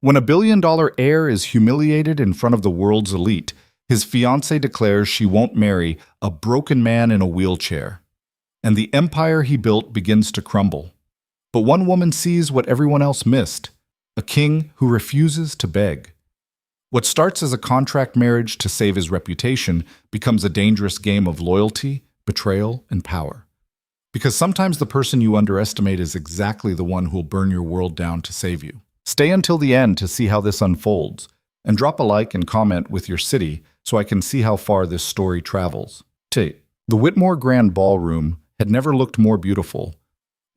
When a billion-dollar heir is humiliated in front of the world's elite, his fiancée declares she won't marry a broken man in a wheelchair. And the empire he built begins to crumble. But one woman sees what everyone else missed, a king who refuses to beg. What starts as a contract marriage to save his reputation becomes a dangerous game of loyalty, betrayal, and power. Because sometimes the person you underestimate is exactly the one who'll burn your world down to save you. Stay until the end to see how this unfolds, and drop a like and comment with your city so I can see how far this story travels. The Whitmore Grand Ballroom had never looked more beautiful,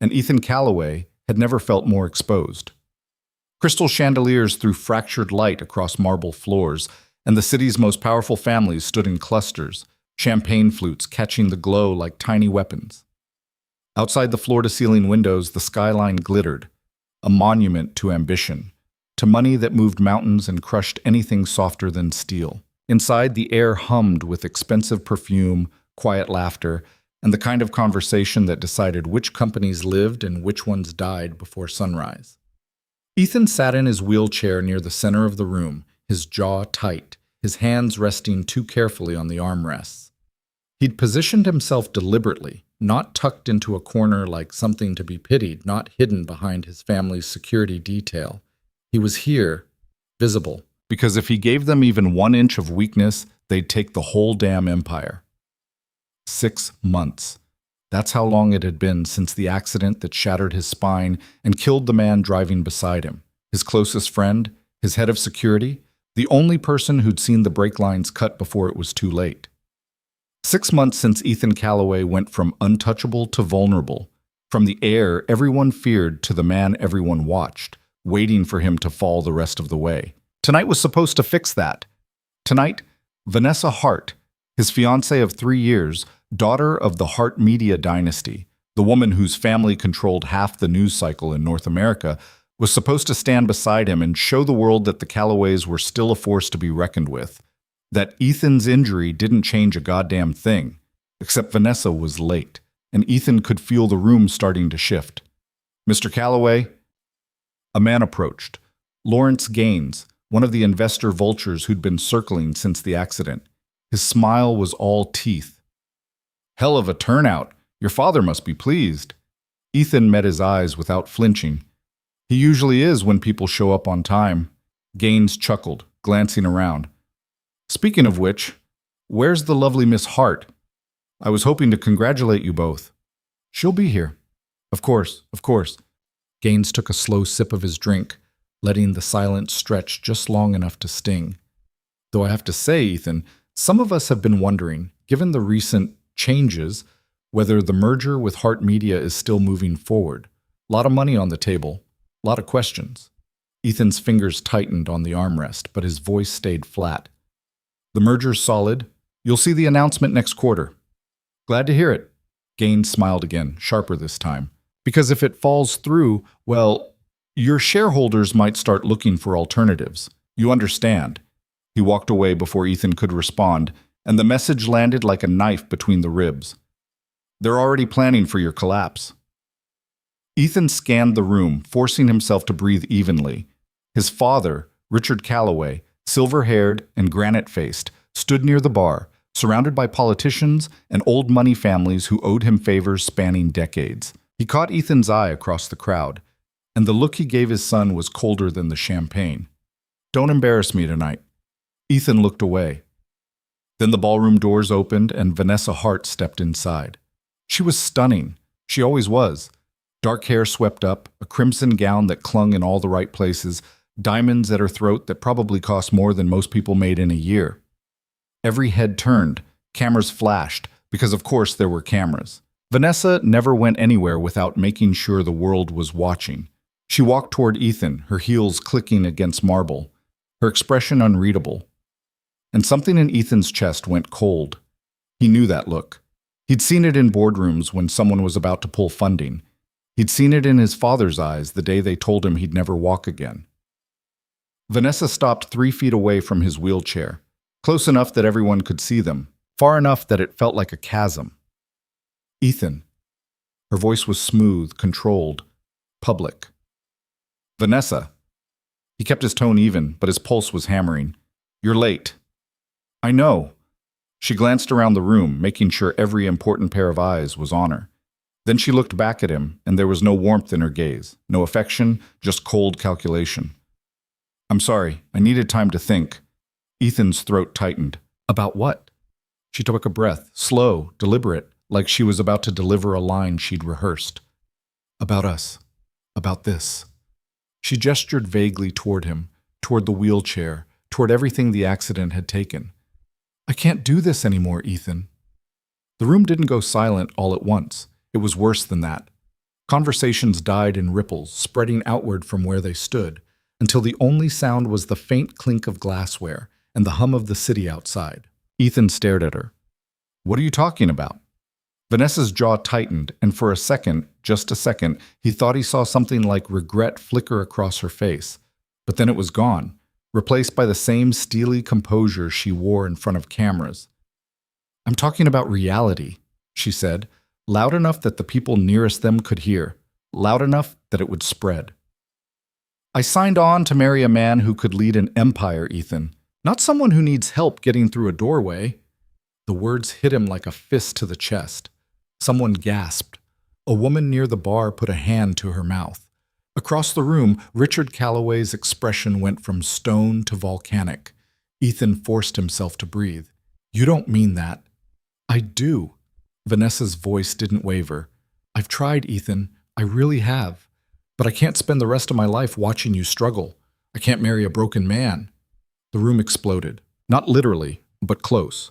and Ethan Calloway had never felt more exposed. Crystal chandeliers threw fractured light across marble floors, and the city's most powerful families stood in clusters, champagne flutes catching the glow like tiny weapons. Outside the floor-to-ceiling windows, the skyline glittered, a monument to ambition, to money that moved mountains and crushed anything softer than steel. Inside, the air hummed with expensive perfume, quiet laughter, and the kind of conversation that decided which companies lived and which ones died before sunrise. Ethan sat in his wheelchair near the center of the room, his jaw tight, his hands resting too carefully on the armrests. He'd positioned himself deliberately, not tucked into a corner like something to be pitied, not hidden behind his family's security detail. He was here, visible, because if he gave them even 1 inch of weakness, they'd take the whole damn empire. 6 months. That's how long it had been since the accident that shattered his spine and killed the man driving beside him, his closest friend, his head of security, the only person who'd seen the brake lines cut before it was too late. 6 months since Ethan Calloway went from untouchable to vulnerable, from the heir everyone feared to the man everyone watched, waiting for him to fall the rest of the way. Tonight was supposed to fix that. Tonight, Vanessa Hart, his fiancée of 3 years, daughter of the Hart media dynasty, the woman whose family controlled half the news cycle in North America, was supposed to stand beside him and show the world that the Calloways were still a force to be reckoned with, that Ethan's injury didn't change a goddamn thing, except Vanessa was late, and Ethan could feel the room starting to shift. "Mr. Calloway?" A man approached. Lawrence Gaines, one of the investor vultures who'd been circling since the accident. His smile was all teeth. "Hell of a turnout. Your father must be pleased." Ethan met his eyes without flinching. He usually is when people show up on time. Gaines chuckled, glancing around. "Speaking of which, where's the lovely Miss Hart? I was hoping to congratulate you both." "She'll be here." Of course, of course." Gaines took a slow sip of his drink, letting the silence stretch just long enough to sting. "Though I have to say, Ethan, some of us have been wondering, given the recent changes, whether the merger with Hart Media is still moving forward. A lot of money on the table, a lot of questions." Ethan's fingers tightened on the armrest, but his voice stayed flat. "The merger's solid. You'll see the announcement next quarter." "Glad to hear it." Gaines smiled again, sharper this time. "Because if it falls through, well, your shareholders might start looking for alternatives. You understand." He walked away before Ethan could respond, and the message landed like a knife between the ribs. "They're already planning for your collapse." Ethan scanned the room, forcing himself to breathe evenly. His father, Richard Calloway, silver-haired and granite-faced, stood near the bar, surrounded by politicians and old money families who owed him favors spanning decades. He caught Ethan's eye across the crowd, and the look he gave his son was colder than the champagne. "Don't embarrass me tonight." Ethan looked away. Then the ballroom doors opened and Vanessa Hart stepped inside. She was stunning. She always was. Dark hair swept up, a crimson gown that clung in all the right places, diamonds at her throat that probably cost more than most people made in a year. Every head turned, cameras flashed, because of course there were cameras. Vanessa never went anywhere without making sure the world was watching. She walked toward Ethan, her heels clicking against marble, her expression unreadable. And something in Ethan's chest went cold. He knew that look. He'd seen it in boardrooms when someone was about to pull funding. He'd seen it in his father's eyes the day they told him he'd never walk again. Vanessa stopped 3 feet away from his wheelchair, close enough that everyone could see them, far enough that it felt like a chasm. "Ethan." Her voice was smooth, controlled, public. "Vanessa." He kept his tone even, but his pulse was hammering. "You're late." "I know." She glanced around the room, making sure every important pair of eyes was on her. Then she looked back at him, and there was no warmth in her gaze, no affection, just cold calculation. "I'm sorry, I needed time to think." Ethan's throat tightened. "About what?" She took a breath, slow, deliberate, like she was about to deliver a line she'd rehearsed. "About us. About this." She gestured vaguely toward him, toward the wheelchair, toward everything the accident had taken. "I can't do this anymore, Ethan." The room didn't go silent all at once. It was worse than that. Conversations died in ripples, spreading outward from where they stood, until the only sound was the faint clink of glassware and the hum of the city outside. Ethan stared at her. "What are you talking about?" Vanessa's jaw tightened, and for a second, just a second, he thought he saw something like regret flicker across her face. But then it was gone, replaced by the same steely composure she wore in front of cameras. "I'm talking about reality," she said, loud enough that the people nearest them could hear, loud enough that it would spread. "I signed on to marry a man who could lead an empire, Ethan, not someone who needs help getting through a doorway." The words hit him like a fist to the chest. Someone gasped. A woman near the bar put a hand to her mouth. Across the room, Richard Calloway's expression went from stone to volcanic. Ethan forced himself to breathe. "You don't mean that." "I do." Vanessa's voice didn't waver. "I've tried, Ethan. I really have. But I can't spend the rest of my life watching you struggle. I can't marry a broken man." The room exploded. Not literally, but close.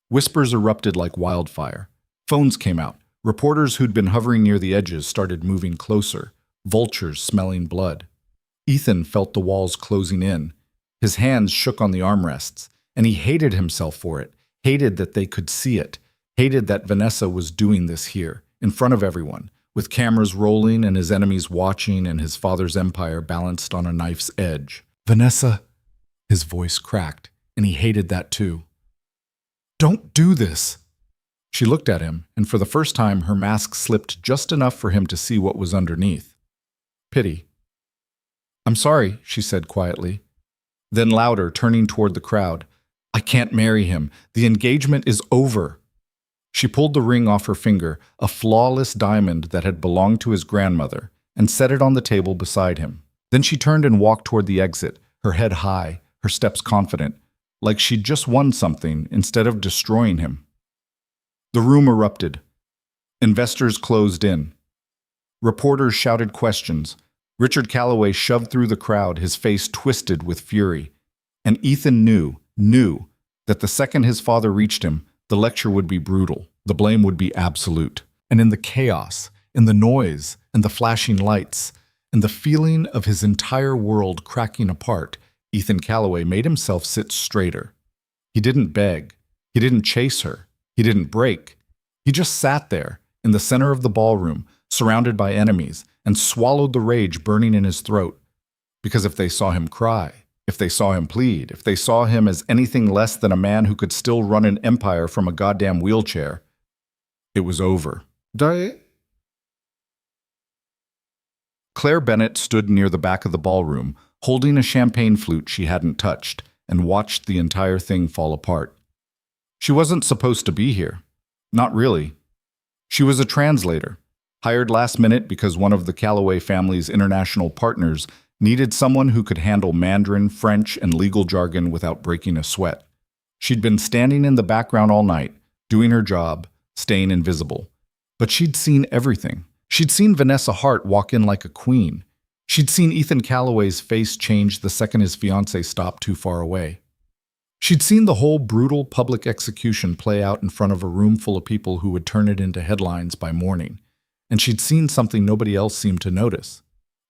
Whispers erupted like wildfire. Phones came out. Reporters who'd been hovering near the edges started moving closer, vultures smelling blood. Ethan felt the walls closing in. His hands shook on the armrests, and he hated himself for it, hated that they could see it, hated that Vanessa was doing this here, in front of everyone, with cameras rolling and his enemies watching and his father's empire balanced on a knife's edge. "Vanessa," his voice cracked, and he hated that too. "Don't do this." She looked at him, and for the first time her mask slipped just enough for him to see what was underneath. Pity. "I'm sorry," she said quietly. Then louder, turning toward the crowd. "I can't marry him. The engagement is over." She pulled the ring off her finger, a flawless diamond that had belonged to his grandmother, and set it on the table beside him. Then she turned and walked toward the exit, her head high, her steps confident, like she'd just won something instead of destroying him. The room erupted. Investors closed in. Reporters shouted questions. Richard Calloway shoved through the crowd, his face twisted with fury. And Ethan knew that the second his father reached him, the lecture would be brutal, the blame would be absolute. And in the chaos, in the noise, and the flashing lights, and the feeling of his entire world cracking apart, Ethan Calloway made himself sit straighter. He didn't beg. He didn't chase her. He didn't break. He just sat there, in the center of the ballroom, surrounded by enemies, and swallowed the rage burning in his throat. Because if they saw him cry, if they saw him plead, if they saw him as anything less than a man who could still run an empire from a goddamn wheelchair, it was over. Claire Bennett stood near the back of the ballroom, holding a champagne flute she hadn't touched, and watched the entire thing fall apart. She wasn't supposed to be here. Not really. She was a translator, hired last minute because one of the Calloway family's international partners needed someone who could handle Mandarin, French, and legal jargon without breaking a sweat. She'd been standing in the background all night, doing her job, staying invisible. But she'd seen everything. She'd seen Vanessa Hart walk in like a queen. She'd seen Ethan Calloway's face change the second his fiancée stopped too far away. She'd seen the whole brutal public execution play out in front of a room full of people who would turn it into headlines by morning. And she'd seen something nobody else seemed to notice.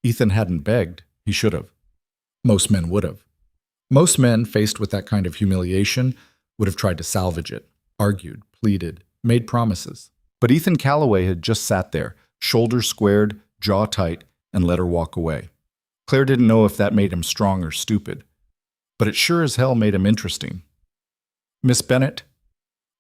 Ethan hadn't begged. He should have. Most men would have. Most men, faced with that kind of humiliation, would have tried to salvage it, argued, pleaded, made promises. But Ethan Calloway had just sat there, shoulders squared, jaw tight, and let her walk away. Claire didn't know if that made him strong or stupid. But it sure as hell made him interesting. "Miss Bennett?"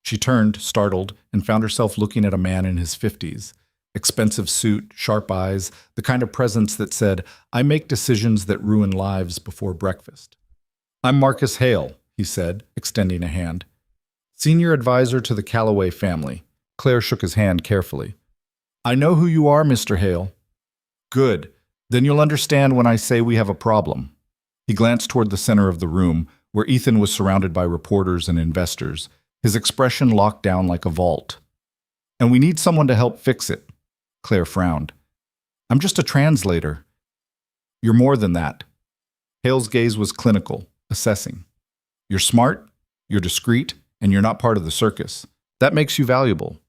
She turned, startled, and found herself looking at a man in his 50s, Expensive suit, sharp eyes, the kind of presence that said, "I make decisions that ruin lives before breakfast." "I'm Marcus Hale," he said, extending a hand. "Senior advisor to the Calloway family." Claire shook his hand carefully. "I know who you are, Mr. Hale." "Good. Then you'll understand when I say we have a problem." He glanced toward the center of the room, where Ethan was surrounded by reporters and investors, his expression locked down like a vault. "And we need someone to help fix it." Claire frowned. "I'm just a translator." "You're more than that." Hale's gaze was clinical, assessing. "You're smart, you're discreet, and you're not part of the circus. That makes you valuable."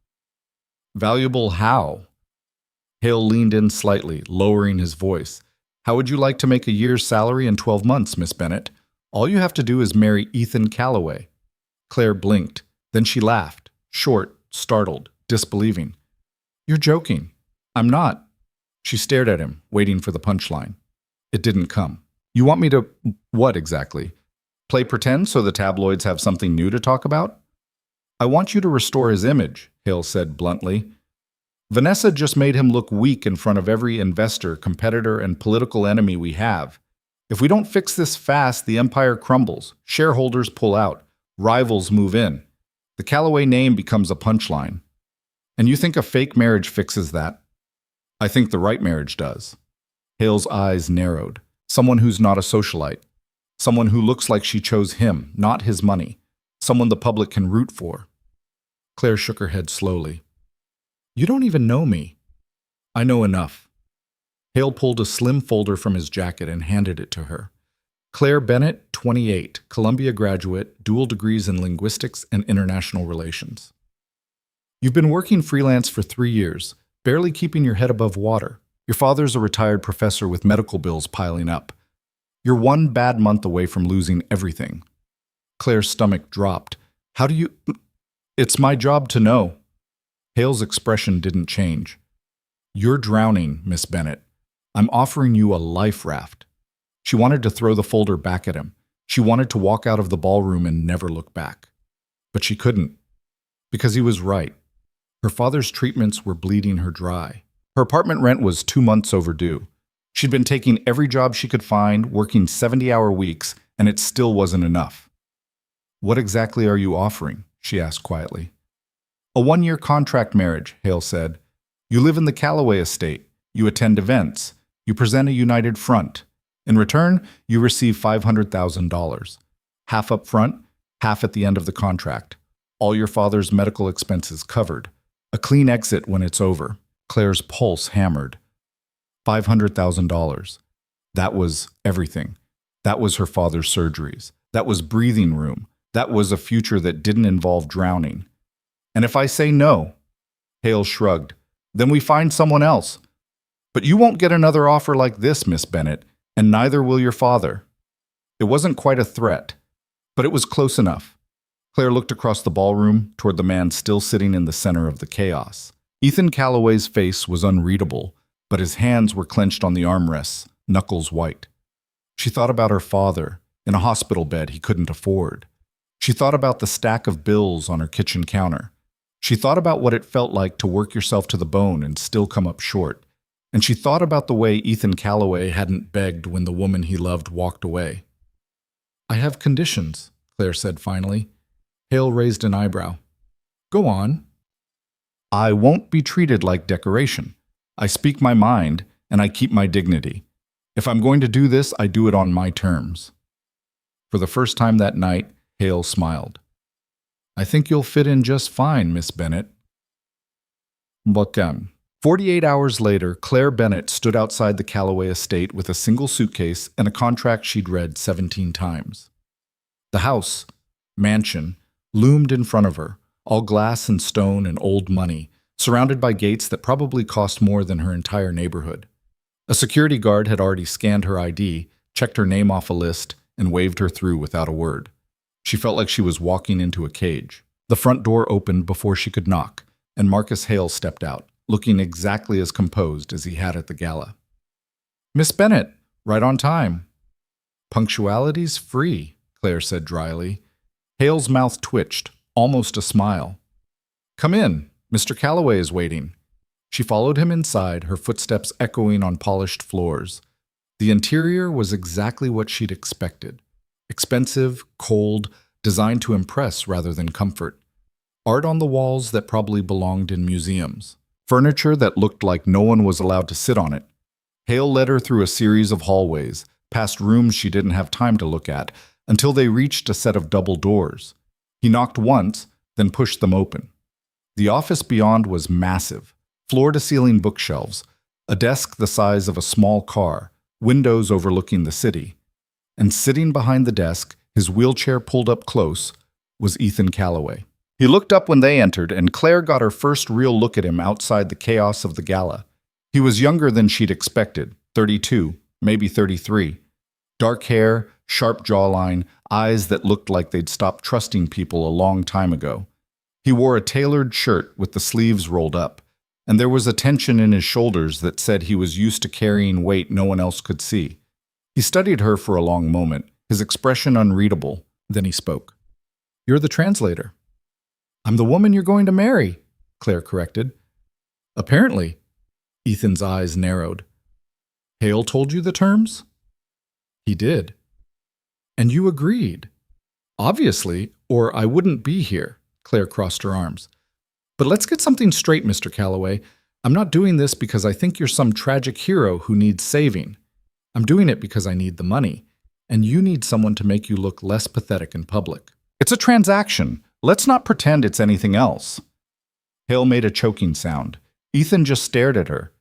"Valuable how?" Hale leaned in slightly, lowering his voice. "How would you like to make a year's salary in 12 months, Miss Bennett? All you have to do is marry Ethan Calloway." Claire blinked. Then she laughed, short, startled, disbelieving. "You're joking." "I'm not." She stared at him, waiting for the punchline. It didn't come. "You want me to what exactly? Play pretend so the tabloids have something new to talk about?" "I want you to restore his image," Hale said bluntly. "Vanessa just made him look weak in front of every investor, competitor, and political enemy we have. If we don't fix this fast, the empire crumbles, shareholders pull out, rivals move in. The Calloway name becomes a punchline. And you think a fake marriage fixes that?" "I think the right marriage does." Hale's eyes narrowed. "Someone who's not a socialite. Someone who looks like she chose him, not his money. Someone the public can root for." Claire shook her head slowly. "You don't even know me." "I know enough." Hale pulled a slim folder from his jacket and handed it to her. "Claire Bennett, 28, Columbia graduate, dual degrees in linguistics and international relations. You've been working freelance for 3 years, barely keeping your head above water. Your father's a retired professor with medical bills piling up. You're one bad month away from losing everything." Claire's stomach dropped. "How do you—" "It's my job to know." Hale's expression didn't change. "You're drowning, Miss Bennett. I'm offering you a life raft." She wanted to throw the folder back at him. She wanted to walk out of the ballroom and never look back. But she couldn't. Because he was right. Her father's treatments were bleeding her dry. Her apartment rent was 2 months overdue. She'd been taking every job she could find, working 70-hour weeks, and it still wasn't enough. "What exactly are you offering?" she asked quietly. "A 1-year contract marriage," Hale said. "You live in the Calloway estate. You attend events. You present a united front. In return, you receive $500,000. Half up front, half at the end of the contract. All your father's medical expenses covered. A clean exit when it's over." Claire's pulse hammered. $500,000. That was everything. That was her father's surgeries. That was breathing room. That was a future that didn't involve drowning. "And if I say no?" Hale shrugged. "Then we find someone else. But you won't get another offer like this, Miss Bennett, and neither will your father." It wasn't quite a threat, but it was close enough. Claire looked across the ballroom toward the man still sitting in the center of the chaos. Ethan Calloway's face was unreadable, but his hands were clenched on the armrests, knuckles white. She thought about her father, in a hospital bed he couldn't afford. She thought about the stack of bills on her kitchen counter. She thought about what it felt like to work yourself to the bone and still come up short. And she thought about the way Ethan Calloway hadn't begged when the woman he loved walked away. "I have conditions," Claire said finally. Hale raised an eyebrow. "Go on." "I won't be treated like decoration. I speak my mind, and I keep my dignity. If I'm going to do this, I do it on my terms." For the first time that night, Hale smiled. "I think you'll fit in just fine, Miss Bennett." But 48 hours later, Claire Bennett stood outside the Calloway estate with a single suitcase and a contract she'd read 17 times. The house, mansion, loomed in front of her, all glass and stone and old money, surrounded by gates that probably cost more than her entire neighborhood. A security guard had already scanned her ID, checked her name off a list, and waved her through without a word. She felt like she was walking into a cage. The front door opened before she could knock, and Marcus Hale stepped out, looking exactly as composed as he had at the gala. "Miss Bennett, right on time." "Punctuality's free," Claire said dryly. Hale's mouth twitched, almost a smile. "Come in. Mr. Calloway is waiting." She followed him inside, her footsteps echoing on polished floors. The interior was exactly what she'd expected. Expensive, cold, designed to impress rather than comfort. Art on the walls that probably belonged in museums. Furniture that looked like no one was allowed to sit on it. Hale led her through a series of hallways, past rooms she didn't have time to look at, until they reached a set of double doors. He knocked once, then pushed them open. The office beyond was massive. Floor-to-ceiling bookshelves, a desk the size of a small car, windows overlooking the city. And sitting behind the desk, his wheelchair pulled up close, was Ethan Calloway. He looked up when they entered, and Claire got her first real look at him outside the chaos of the gala. He was younger than she'd expected, 32, maybe 33. Dark hair, sharp jawline, eyes that looked like they'd stopped trusting people a long time ago. He wore a tailored shirt with the sleeves rolled up, and there was a tension in his shoulders that said he was used to carrying weight no one else could see. He studied her for a long moment, his expression unreadable. Then he spoke. "You're the translator." "I'm the woman you're going to marry," Claire corrected. "Apparently." Ethan's eyes narrowed. "Hale told you the terms?" "He did." "And you agreed?" "Obviously, or I wouldn't be here." Claire crossed her arms. "But let's get something straight, Mr. Calloway. I'm not doing this because I think you're some tragic hero who needs saving. I'm doing it because I need the money, and you need someone to make you look less pathetic in public. It's a transaction. Let's not pretend it's anything else." Hale made a choking sound. Ethan just stared at her.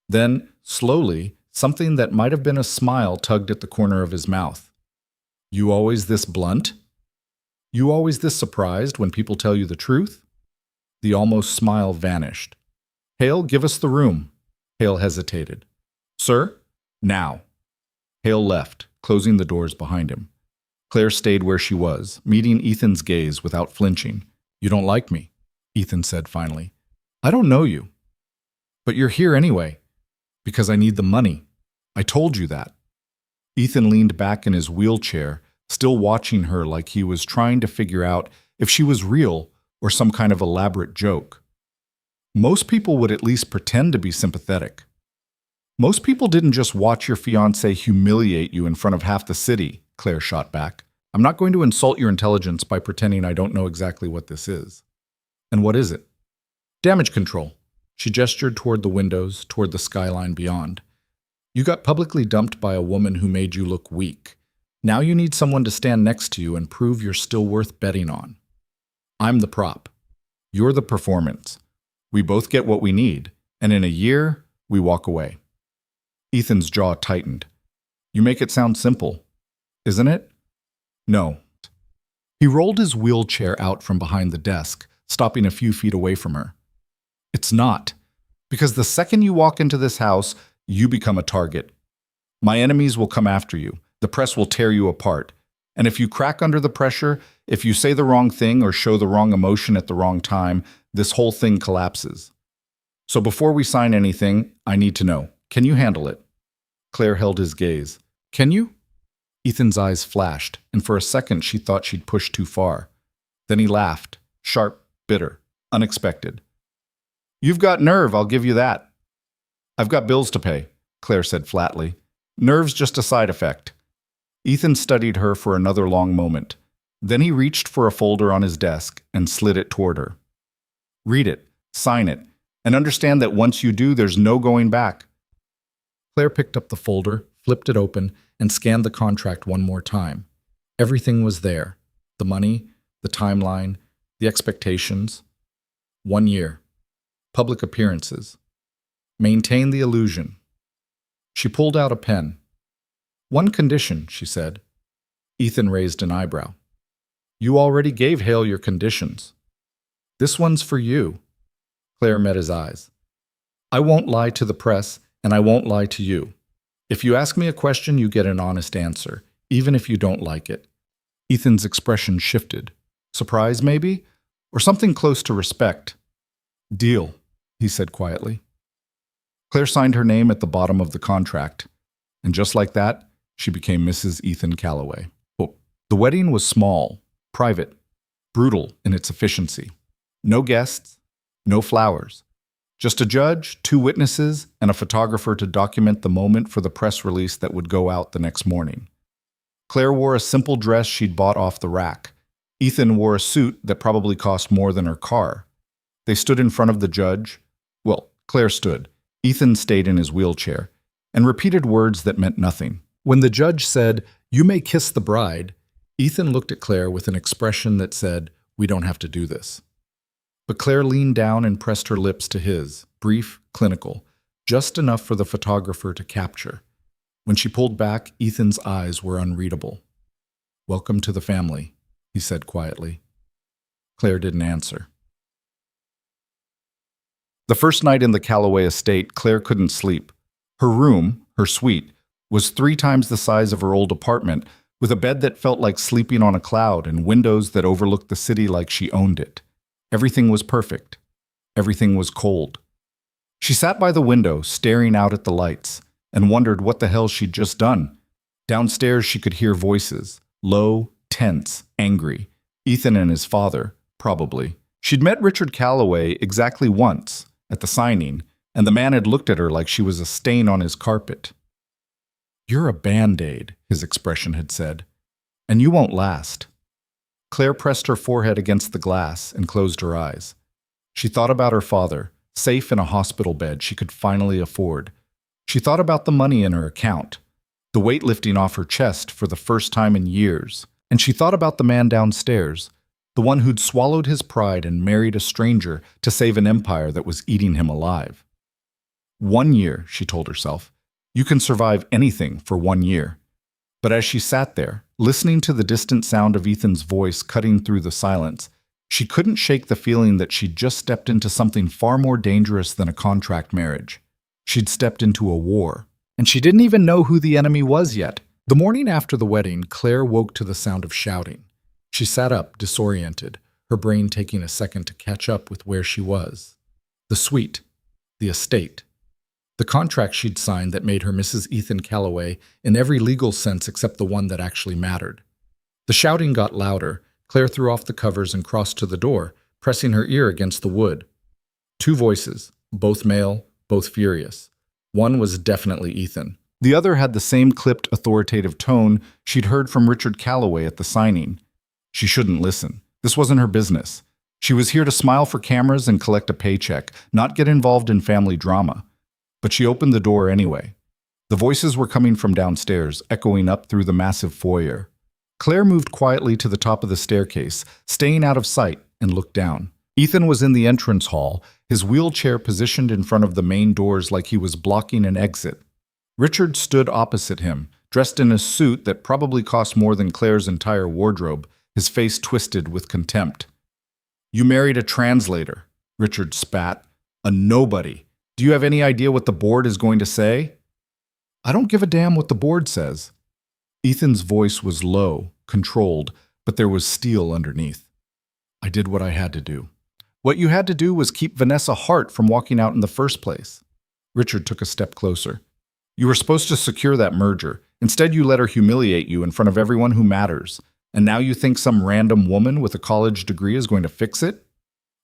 Then, slowly, something that might have been a smile tugged at the corner of his mouth. "You always this blunt? You always this surprised when people tell you the truth?" The almost smile vanished. "Hale, give us the room." Hale hesitated. "Sir? Now." Hale left, closing the doors behind him. Claire stayed where she was, meeting Ethan's gaze without flinching. "You don't like me," Ethan said finally. "I don't know you. But you're here anyway, because I need the money. I told you that." Ethan leaned back in his wheelchair, still watching her like he was trying to figure out if she was real or some kind of elaborate joke. Most people would at least pretend to be sympathetic. Most people didn't just watch your fiancé humiliate you in front of half the city, Claire shot back. "I'm not going to insult your intelligence by pretending I don't know exactly what this is." "And what is it?" "Damage control." She gestured toward the windows, toward the skyline beyond. "You got publicly dumped by a woman who made you look weak. Now you need someone to stand next to you and prove you're still worth betting on. I'm the prop. You're the performance. We both get what we need, and in a year, we walk away." Ethan's jaw tightened. "You make it sound simple, isn't it?" "No." He rolled his wheelchair out from behind the desk, stopping a few feet away from her. "It's not. Because the second you walk into this house, you become a target. My enemies will come after you. The press will tear you apart. And if you crack under the pressure, if you say the wrong thing or show the wrong emotion at the wrong time, this whole thing collapses. So before we sign anything, I need to know. Can you handle it?" Claire held his gaze. "Can you?" Ethan's eyes flashed, and for a second she thought she'd pushed too far. Then he laughed, sharp, bitter, unexpected. "You've got nerve, I'll give you that." "I've got bills to pay," Claire said flatly. "Nerve's just a side effect." Ethan studied her for another long moment. Then he reached for a folder on his desk and slid it toward her. "Read it, sign it, and understand that once you do, there's no going back." Claire picked up the folder, flipped it open, and scanned the contract one more time. Everything was there. The money, the timeline, the expectations. 1 year. Public appearances. Maintain the illusion. She pulled out a pen. "One condition," she said. Ethan raised an eyebrow. "You already gave Hale your conditions. This one's for you." Claire met his eyes. "I won't lie to the press, and I won't lie to you. If you ask me a question, you get an honest answer, even if you don't like it." Ethan's expression shifted. Surprise, maybe? Or something close to respect. "Deal," he said quietly. Claire signed her name at the bottom of the contract, and just like that, she became Mrs. Ethan Calloway. The wedding was small, private, brutal in its efficiency. No guests, no flowers, Just a judge, 2 witnesses, and a photographer to document the moment for the press release that would go out the next morning. Claire wore a simple dress she'd bought off the rack. Ethan wore a suit that probably cost more than her car. They stood in front of the judge. Well, Claire stood. Ethan stayed in his wheelchair and repeated words that meant nothing. When the judge said, "You may kiss the bride," Ethan looked at Claire with an expression that said, "We don't have to do this." But Claire leaned down and pressed her lips to his, brief, clinical, just enough for the photographer to capture. When she pulled back, Ethan's eyes were unreadable. "Welcome to the family," he said quietly. Claire didn't answer. The first night in the Calloway estate, Claire couldn't sleep. Her room, her suite, was 3 times the size of her old apartment, with a bed that felt like sleeping on a cloud and windows that overlooked the city like she owned it. Everything was perfect. Everything was cold. She sat by the window, staring out at the lights, and wondered what the hell she'd just done. Downstairs, she could hear voices, low, tense, angry. Ethan and his father, probably. She'd met Richard Calloway exactly once, at the signing, and the man had looked at her like she was a stain on his carpet. "You're a Band-Aid," his expression had said, "and you won't last." Claire pressed her forehead against the glass and closed her eyes. She thought about her father, safe in a hospital bed she could finally afford. She thought about the money in her account, the weight lifting off her chest for the first time in years, and she thought about the man downstairs, the one who'd swallowed his pride and married a stranger to save an empire that was eating him alive. 1 year, she told herself. You can survive anything for 1 year. But as she sat there, listening to the distant sound of Ethan's voice cutting through the silence, she couldn't shake the feeling that she'd just stepped into something far more dangerous than a contract marriage. She'd stepped into a war, and she didn't even know who the enemy was yet. The morning after the wedding, Claire woke to the sound of shouting. She sat up, disoriented, her brain taking a second to catch up with where she was. The suite, the estate, the contract she'd signed that made her Mrs. Ethan Calloway in every legal sense except the one that actually mattered. The shouting got louder. Claire threw off the covers and crossed to the door, pressing her ear against the wood. 2 voices, both male, both furious. One was definitely Ethan. The other had the same clipped, authoritative tone she'd heard from Richard Calloway at the signing. She shouldn't listen. This wasn't her business. She was here to smile for cameras and collect a paycheck, not get involved in family drama. But she opened the door anyway. The voices were coming from downstairs, echoing up through the massive foyer. Claire moved quietly to the top of the staircase, staying out of sight, and looked down. Ethan was in the entrance hall, his wheelchair positioned in front of the main doors like he was blocking an exit. Richard stood opposite him, dressed in a suit that probably cost more than Claire's entire wardrobe, his face twisted with contempt. "You married a translator," Richard spat. "A nobody. Do you have any idea what the board is going to say?" "I don't give a damn what the board says." Ethan's voice was low, controlled, but there was steel underneath. "I did what I had to do." "What you had to do was keep Vanessa Hart from walking out in the first place." Richard took a step closer. "You were supposed to secure that merger. Instead, you let her humiliate you in front of everyone who matters. And now you think some random woman with a college degree is going to fix it?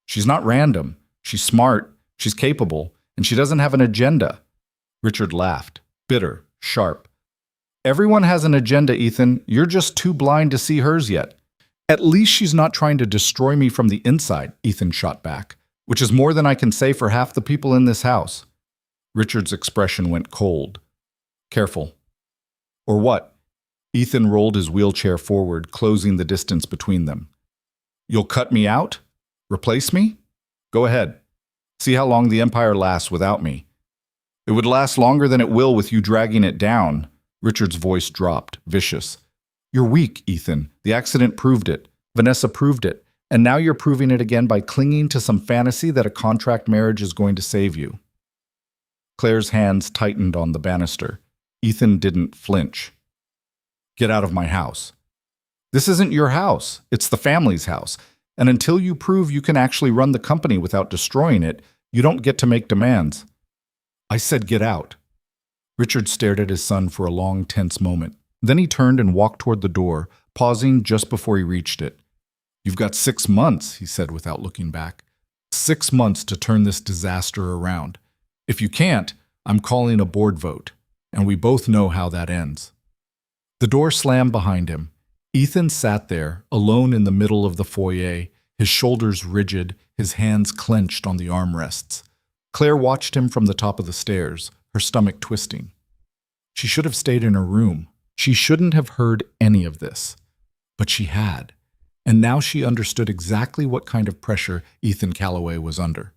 She's not random. She's smart. She's capable. And she doesn't have an agenda." Richard laughed, bitter, sharp. "Everyone has an agenda, Ethan. You're just too blind to see hers yet." "At least she's not trying to destroy me from the inside," Ethan shot back, "which is more than I can say for half the people in this house." Richard's expression went cold. "Careful." "Or what?" Ethan rolled his wheelchair forward, closing the distance between them. "You'll cut me out? Replace me? Go ahead. See how long the empire lasts without me." "It would last longer than it will with you dragging it down." Richard's voice dropped, vicious. "You're weak, Ethan. The accident proved it. Vanessa proved it. And now you're proving it again by clinging to some fantasy that a contract marriage is going to save you." Claire's hands tightened on the banister. Ethan didn't flinch. "Get out of my house." "This isn't your house. It's the family's house. And until you prove you can actually run the company without destroying it, you don't get to make demands." "I said get out." Richard stared at his son for a long, tense moment. Then he turned and walked toward the door, pausing just before he reached it. "You've got 6 months," he said without looking back. 6 months to turn this disaster around. If you can't, I'm calling a board vote, and we both know how that ends." The door slammed behind him. Ethan sat there, alone in the middle of the foyer, his shoulders rigid, his hands clenched on the armrests. Claire watched him from the top of the stairs, her stomach twisting. She should have stayed in her room. She shouldn't have heard any of this. But she had. And now she understood exactly what kind of pressure Ethan Calloway was under.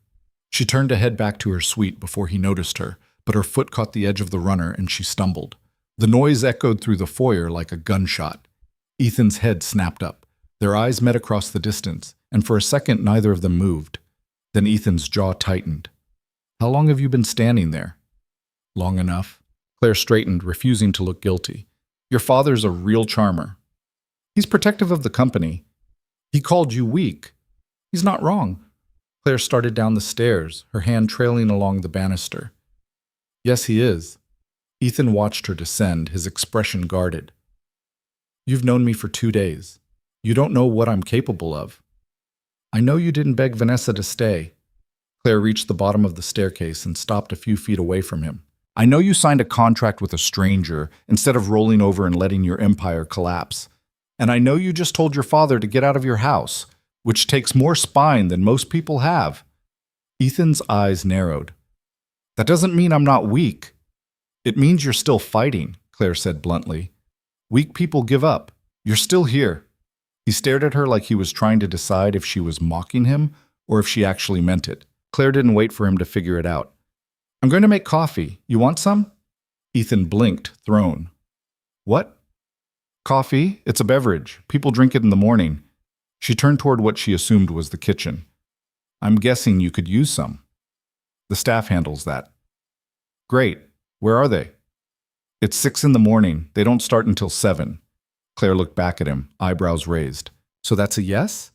She turned to head back to her suite before he noticed her, but her foot caught the edge of the runner and she stumbled. The noise echoed through the foyer like a gunshot. Ethan's head snapped up. Their eyes met across the distance, and for a second neither of them moved. Then Ethan's jaw tightened. "How long have you been standing there?" "Long enough." Claire straightened, refusing to look guilty. "Your father's a real charmer. He's protective of the company. He called you weak. He's not wrong." Claire started down the stairs, her hand trailing along the banister. "Yes, he is." Ethan watched her descend, his expression guarded. "You've known me for 2 days. You don't know what I'm capable of. I know you didn't beg Vanessa to stay." Claire reached the bottom of the staircase and stopped a few feet away from him. "I know you signed a contract with a stranger instead of rolling over and letting your empire collapse. And I know you just told your father to get out of your house, which takes more spine than most people have." Ethan's eyes narrowed. "That doesn't mean I'm not weak. It means you're still fighting," Claire said bluntly. "Weak people give up. You're still here." He stared at her like he was trying to decide if she was mocking him or if she actually meant it. Claire didn't wait for him to figure it out. "I'm going to make coffee. You want some?" Ethan blinked, thrown. "What?" "Coffee. It's a beverage. People drink it in the morning." She turned toward what she assumed was the kitchen. "I'm guessing you could use some." "The staff handles that." "Great. Where are they?" "It's 6 in the morning. They don't start until 7. Claire looked back at him, eyebrows raised. "So that's a yes?"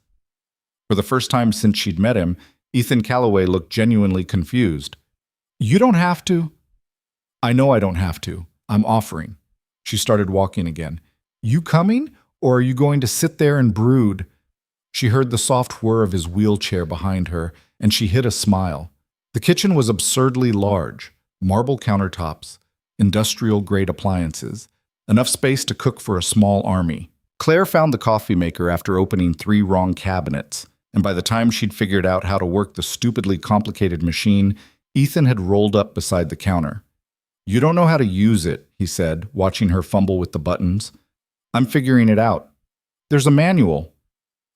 For the first time since she'd met him, Ethan Calloway looked genuinely confused. "You don't have to." "I know I don't have to. I'm offering." She started walking again. "You coming, or are you going to sit there and brood?" She heard the soft whir of his wheelchair behind her, and she hid a smile. The kitchen was absurdly large, marble countertops, industrial-grade appliances, enough space to cook for a small army. Claire found the coffee maker after opening 3 wrong cabinets, and by the time she'd figured out how to work the stupidly complicated machine, Ethan had rolled up beside the counter. "You don't know how to use it," he said, watching her fumble with the buttons. "I'm figuring it out. There's a manual."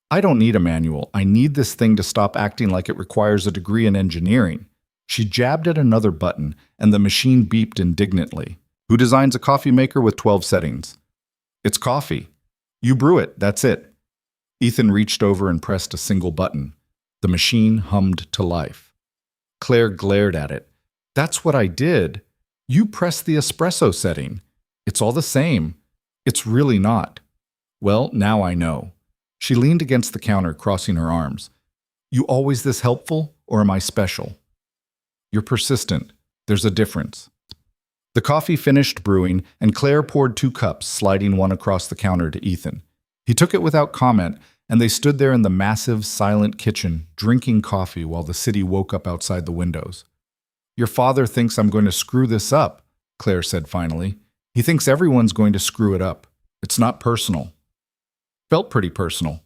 "I don't need a manual. I need this thing to stop acting like it requires a degree in engineering." She jabbed at another button, and the machine beeped indignantly. "Who designs a coffee maker with 12 settings?" "It's coffee. You brew it, that's it." Ethan reached over and pressed a single button. The machine hummed to life. Claire glared at it. "That's what I did. You pressed the espresso setting. It's all the same. It's really not." "Well, now I know." She leaned against the counter, crossing her arms. "You always this helpful, or am I special?" "You're persistent. There's a difference." The coffee finished brewing, and Claire poured 2 cups, sliding one across the counter to Ethan. He took it without comment, and they stood there in the massive, silent kitchen, drinking coffee while the city woke up outside the windows. "Your father thinks I'm going to screw this up," Claire said finally. "He thinks everyone's going to screw it up. It's not personal." Felt pretty personal.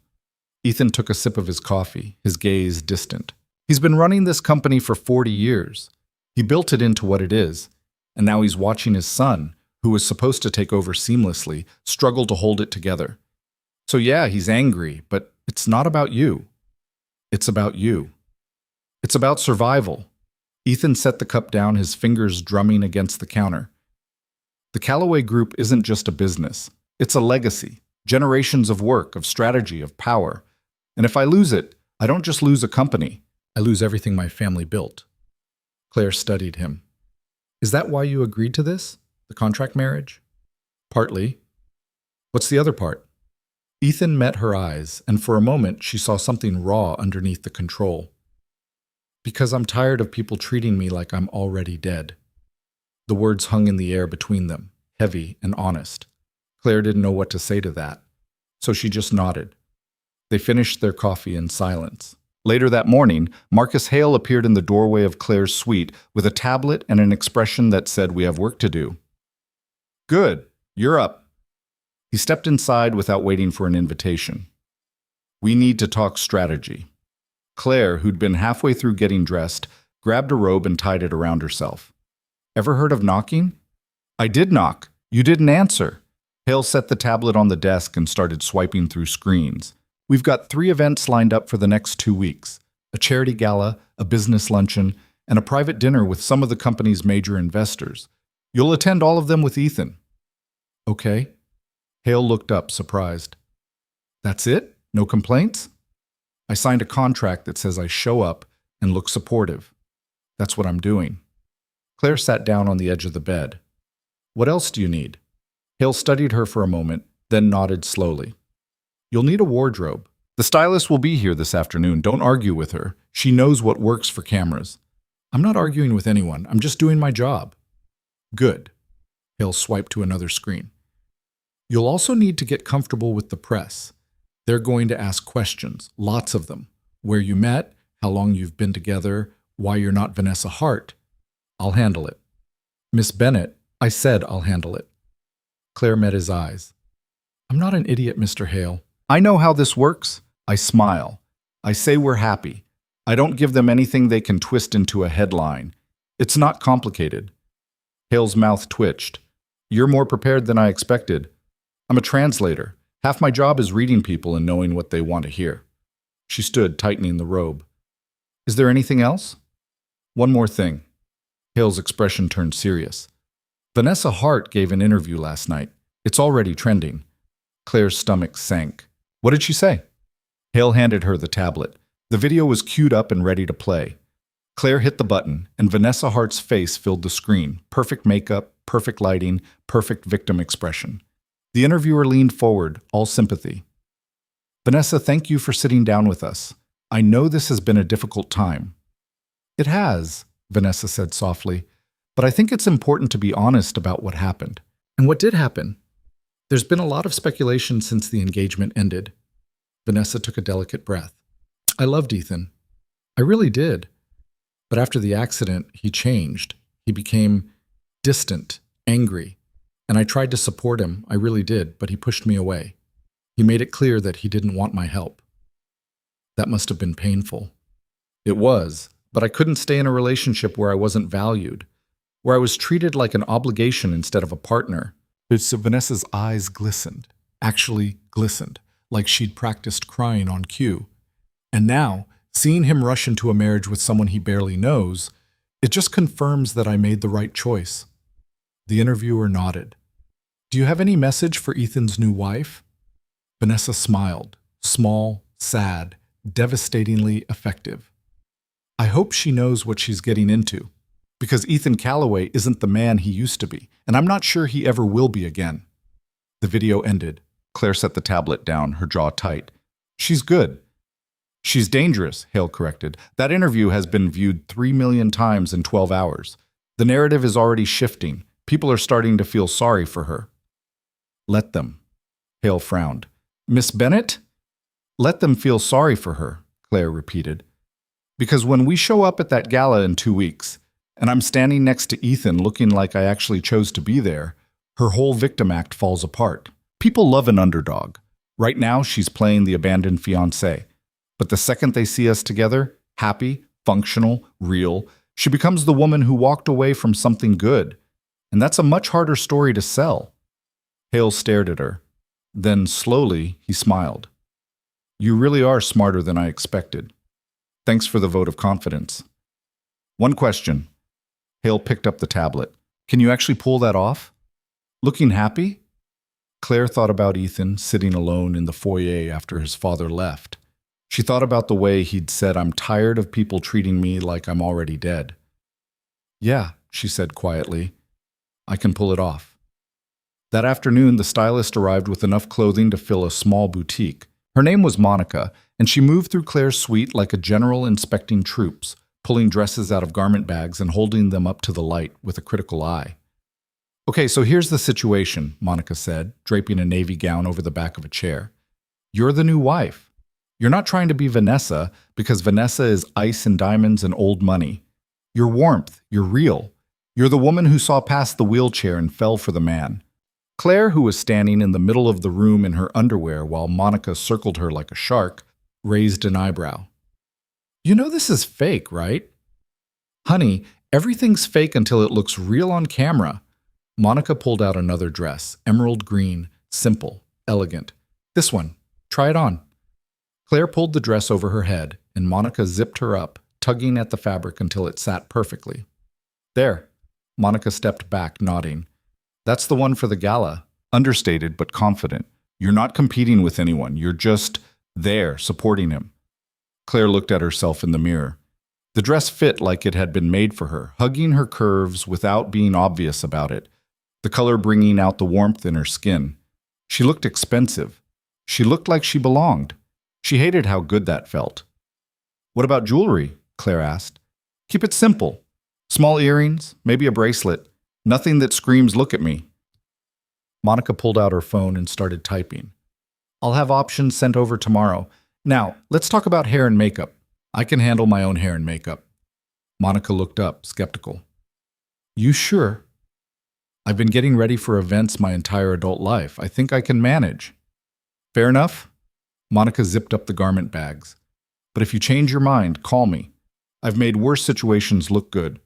Ethan took a sip of his coffee, his gaze distant. He's been running this company for 40 years. He built it into what it is, and now he's watching his son, who was supposed to take over seamlessly, struggle to hold it together. So yeah, he's angry, but it's not about you. It's about you. It's about survival. Ethan set the cup down, his fingers drumming against the counter. The Calloway Group isn't just a business. It's a legacy. Generations of work, of strategy, of power. And if I lose it, I don't just lose a company. I lose everything my family built. Claire studied him. "Is that why you agreed to this? The contract marriage?" "Partly." "What's the other part?" Ethan met her eyes, and for a moment she saw something raw underneath the control. "Because I'm tired of people treating me like I'm already dead." The words hung in the air between them, heavy and honest. Claire didn't know what to say to that, so she just nodded. They finished their coffee in silence. Later that morning, Marcus Hale appeared in the doorway of Claire's suite with a tablet and an expression that said, "We have work to do." "Good, you're up." He stepped inside without waiting for an invitation. "We need to talk strategy." Claire, who'd been halfway through getting dressed, grabbed a robe and tied it around herself. "Ever heard of knocking?" "I did knock. You didn't answer." Hale set the tablet on the desk and started swiping through screens. "We've got 3 events lined up for the next 2 weeks. A charity gala, a business luncheon, and a private dinner with some of the company's major investors. You'll attend all of them with Ethan." "Okay." Hale looked up, surprised. "That's it? No complaints?" "I signed a contract that says I show up and look supportive. That's what I'm doing." Claire sat down on the edge of the bed. "What else do you need?" Hale studied her for a moment, then nodded slowly. "You'll need a wardrobe. The stylist will be here this afternoon. Don't argue with her. She knows what works for cameras." "I'm not arguing with anyone. I'm just doing my job." "Good." Hale swiped to another screen. "You'll also need to get comfortable with the press. They're going to ask questions, lots of them. Where you met, how long you've been together, why you're not Vanessa Hart. I'll handle it." "Miss Bennett, I said I'll handle it." Claire met his eyes. "I'm not an idiot, Mr. Hale. I know how this works. I smile. I say we're happy. I don't give them anything they can twist into a headline. It's not complicated." Hale's mouth twitched. "You're more prepared than I expected. I'm a translator. Half my job is reading people and knowing what they want to hear." She stood, tightening the robe. "Is there anything else?" "One more thing." Hale's expression turned serious. "Vanessa Hart gave an interview last night. It's already trending." Claire's stomach sank. "What did she say?" Hale handed her the tablet. The video was queued up and ready to play. Claire hit the button, and Vanessa Hart's face filled the screen. Perfect makeup, perfect lighting, perfect victim expression. The interviewer leaned forward, all sympathy. "Vanessa, thank you for sitting down with us. I know this has been a difficult time." "It has," Vanessa said softly, "but I think it's important to be honest about what happened." "And what did happen?" "There's been a lot of speculation since the engagement ended." Vanessa took a delicate breath. "I loved Ethan. I really did. But after the accident, he changed. He became distant, angry. And I tried to support him, I really did, but he pushed me away. He made it clear that he didn't want my help. That must have been painful." "It was, but I couldn't stay in a relationship where I wasn't valued, where I was treated like an obligation instead of a partner." So Vanessa's eyes glistened, actually glistened, like she'd practiced crying on cue. "And now, seeing him rush into a marriage with someone he barely knows, it just confirms that I made the right choice." The interviewer nodded. "Do you have any message for Ethan's new wife?" Vanessa smiled, small, sad, devastatingly effective. "I hope she knows what she's getting into, because Ethan Calloway isn't the man he used to be, and I'm not sure he ever will be again." The video ended. Claire set the tablet down, her jaw tight. "She's good." "She's dangerous," Hale corrected. "That interview has been viewed 3 million times in 12 hours. The narrative is already shifting. People are starting to feel sorry for her." "Let them." Hale frowned. "Miss Bennett?" "Let them feel sorry for her," Claire repeated. "Because when we show up at that gala in 2 weeks, and I'm standing next to Ethan looking like I actually chose to be there, her whole victim act falls apart. People love an underdog. Right now, she's playing the abandoned fiancé. But the second they see us together, happy, functional, real, she becomes the woman who walked away from something good. And that's a much harder story to sell." Hale stared at her. Then, slowly, he smiled. "You really are smarter than I expected. Thanks for the vote of confidence. One question." Hale picked up the tablet. "Can you actually pull that off? Looking happy?" Claire thought about Ethan sitting alone in the foyer after his father left. She thought about the way he'd said, "I'm tired of people treating me like I'm already dead." "Yeah," she said quietly. "I can pull it off." That afternoon, the stylist arrived with enough clothing to fill a small boutique. Her name was Monica, and she moved through Claire's suite like a general inspecting troops, pulling dresses out of garment bags and holding them up to the light with a critical eye. "Okay, so here's the situation," Monica said, draping a navy gown over the back of a chair. "You're the new wife. You're not trying to be Vanessa because Vanessa is ice and diamonds and old money. You're warmth. You're real. You're the woman who saw past the wheelchair and fell for the man. Claire, who was standing in the middle of the room in her underwear while Monica circled her like a shark, raised an eyebrow. You know this is fake, right? Honey, everything's fake until it looks real on camera. Monica pulled out another dress, emerald green, simple, elegant. This one. Try it on. Claire pulled the dress over her head, and Monica zipped her up, tugging at the fabric until it sat perfectly. There. Monica stepped back, nodding. That's the one for the gala. Understated but confident. You're not competing with anyone. You're just there, supporting him. Claire looked at herself in the mirror. The dress fit like it had been made for her, hugging her curves without being obvious about it, the color bringing out the warmth in her skin. She looked expensive. She looked like she belonged. She hated how good that felt. What about jewelry? Claire asked. Keep it simple. Small earrings, maybe a bracelet. Nothing that screams, look at me. Monica pulled out her phone and started typing. I'll have options sent over tomorrow. Now, let's talk about hair and makeup. I can handle my own hair and makeup. Monica looked up, skeptical. You sure? I've been getting ready for events my entire adult life. I think I can manage. Fair enough? Monica zipped up the garment bags. But if you change your mind, call me. I've made worse situations look good.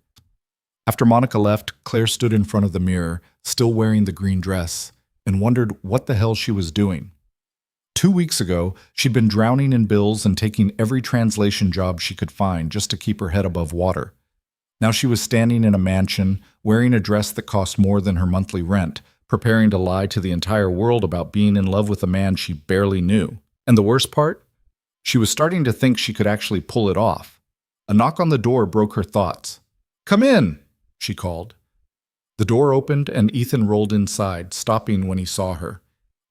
After Monica left, Claire stood in front of the mirror, still wearing the green dress, and wondered what the hell she was doing. 2 weeks ago, she'd been drowning in bills and taking every translation job she could find just to keep her head above water. Now she was standing in a mansion, wearing a dress that cost more than her monthly rent, preparing to lie to the entire world about being in love with a man she barely knew. And the worst part? She was starting to think she could actually pull it off. A knock on the door broke her thoughts. Come in, she called. The door opened and Ethan rolled inside, stopping when he saw her.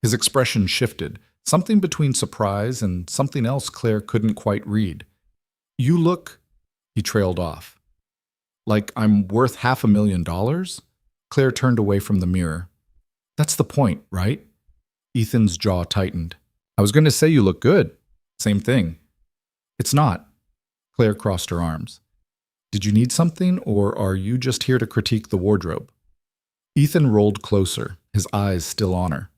His expression shifted, something between surprise and something else Claire couldn't quite read. You look, he trailed off. Like I'm worth $500,000? Claire turned away from the mirror. That's the point, right? Ethan's jaw tightened. I was going to say you look good. Same thing. It's not. Claire crossed her arms. Did you need something, or are you just here to critique the wardrobe? Ethan rolled closer, his eyes still on her.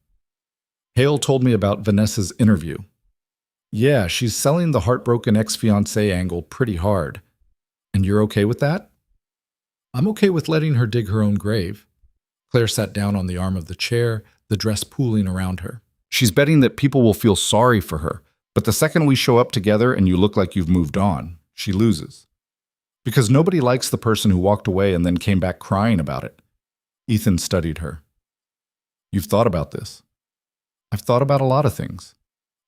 Hale told me about Vanessa's interview. Yeah, she's selling the heartbroken ex-fiancé angle pretty hard. And you're okay with that? I'm okay with letting her dig her own grave. Claire sat down on the arm of the chair, the dress pooling around her. She's betting that people will feel sorry for her, but the second we show up together and you look like you've moved on, she loses. Because nobody likes the person who walked away and then came back crying about it. Ethan studied her. You've thought about this. I've thought about a lot of things.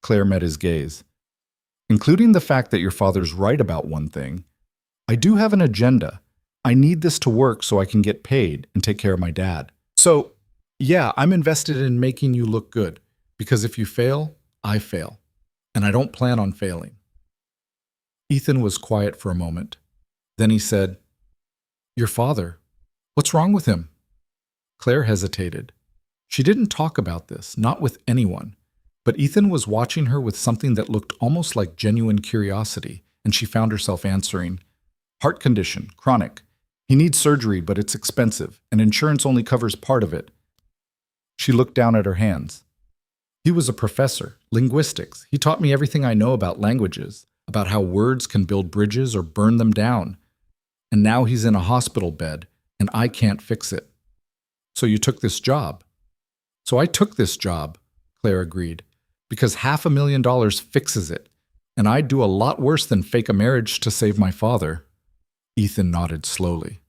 Claire met his gaze. Including the fact that your father's right about one thing. I do have an agenda. I need this to work so I can get paid and take care of my dad. So, yeah, I'm invested in making you look good. Because if you fail, I fail. And I don't plan on failing. Ethan was quiet for a moment. Then he said, Your father, what's wrong with him? Claire hesitated. She didn't talk about this, not with anyone. But Ethan was watching her with something that looked almost like genuine curiosity, and she found herself answering, Heart condition, chronic. He needs surgery, but it's expensive, and insurance only covers part of it. She looked down at her hands. He was a professor, linguistics. He taught me everything I know about languages, about how words can build bridges or burn them down. And now he's in a hospital bed, and I can't fix it. So you took this job. So I took this job, Claire agreed, because $500,000 fixes it, and I'd do a lot worse than fake a marriage to save my father. Ethan nodded slowly.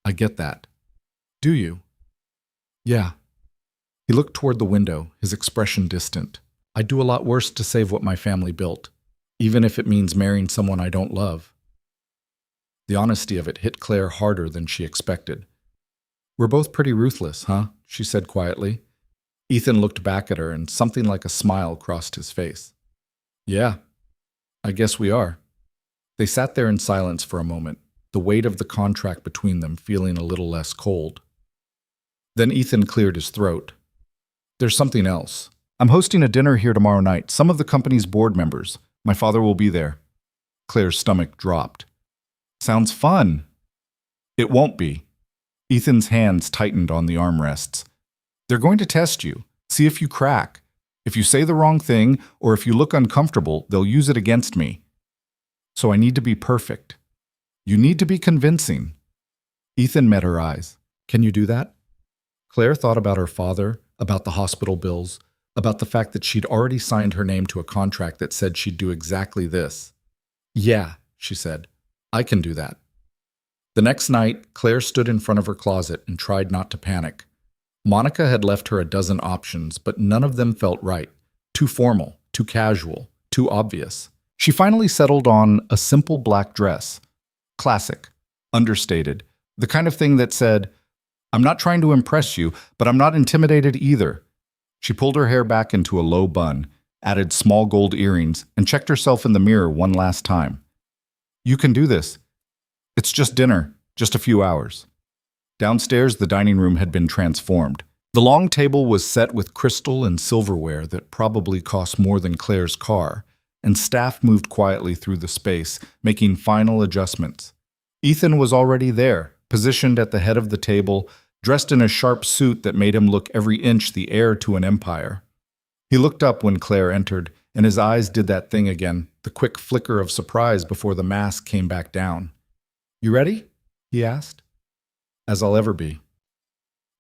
I get that. Do you? Yeah. He looked toward the window, his expression distant. I'd do a lot worse to save what my family built, even if it means marrying someone I don't love. The honesty of it hit Claire harder than she expected. We're both pretty ruthless, huh? She said quietly. Ethan looked back at her and something like a smile crossed his face. Yeah, I guess we are. They sat there in silence for a moment, the weight of the contract between them feeling a little less cold. Then Ethan cleared his throat. There's something else. I'm hosting a dinner here tomorrow night, some of the company's board members. My father will be there. Claire's stomach dropped. Sounds fun. It won't be. Ethan's hands tightened on the armrests. They're going to test you, see if you crack. If you say the wrong thing, or if you look uncomfortable, they'll use it against me. So I need to be perfect. You need to be convincing. Ethan met her eyes. Can you do that? Claire thought about her father, about the hospital bills, about the fact that she'd already signed her name to a contract that said she'd do exactly this. Yeah, she said, I can do that. The next night, Claire stood in front of her closet and tried not to panic. Monica had left her a dozen options, but none of them felt right. Too formal, too casual, too obvious. She finally settled on a simple black dress. Classic, understated, the kind of thing that said, I'm not trying to impress you, but I'm not intimidated either. She pulled her hair back into a low bun, added small gold earrings, and checked herself in the mirror one last time. You can do this. It's just dinner, just a few hours. Downstairs, the dining room had been transformed. The long table was set with crystal and silverware that probably cost more than Claire's car, and staff moved quietly through the space, making final adjustments. Ethan was already there, positioned at the head of the table, dressed in a sharp suit that made him look every inch the heir to an empire. He looked up when Claire entered, and his eyes did that thing again, the quick flicker of surprise before the mask came back down. You ready? He asked. As I'll ever be.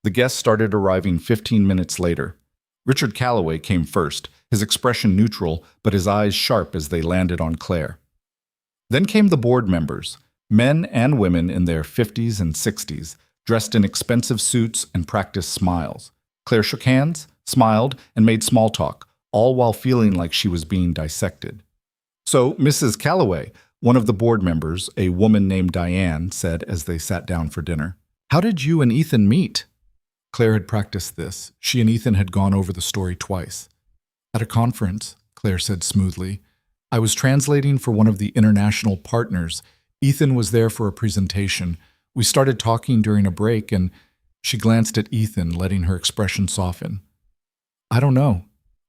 The guests started arriving 15 minutes later. Richard Calloway came first, his expression neutral, but his eyes sharp as they landed on Claire. Then came the board members, men and women in their 50s and 60s, dressed in expensive suits and practiced smiles. Claire shook hands, smiled, and made small talk, all while feeling like she was being dissected. So, Mrs. Calloway, one of the board members, a woman named Diane, said as they sat down for dinner, How did you and Ethan meet? Claire had practiced this. She and Ethan had gone over the story twice. At a conference, Claire said smoothly. I was translating for one of the international partners. Ethan was there for a presentation. We started talking during a break, and she glanced at Ethan, letting her expression soften. I don't know.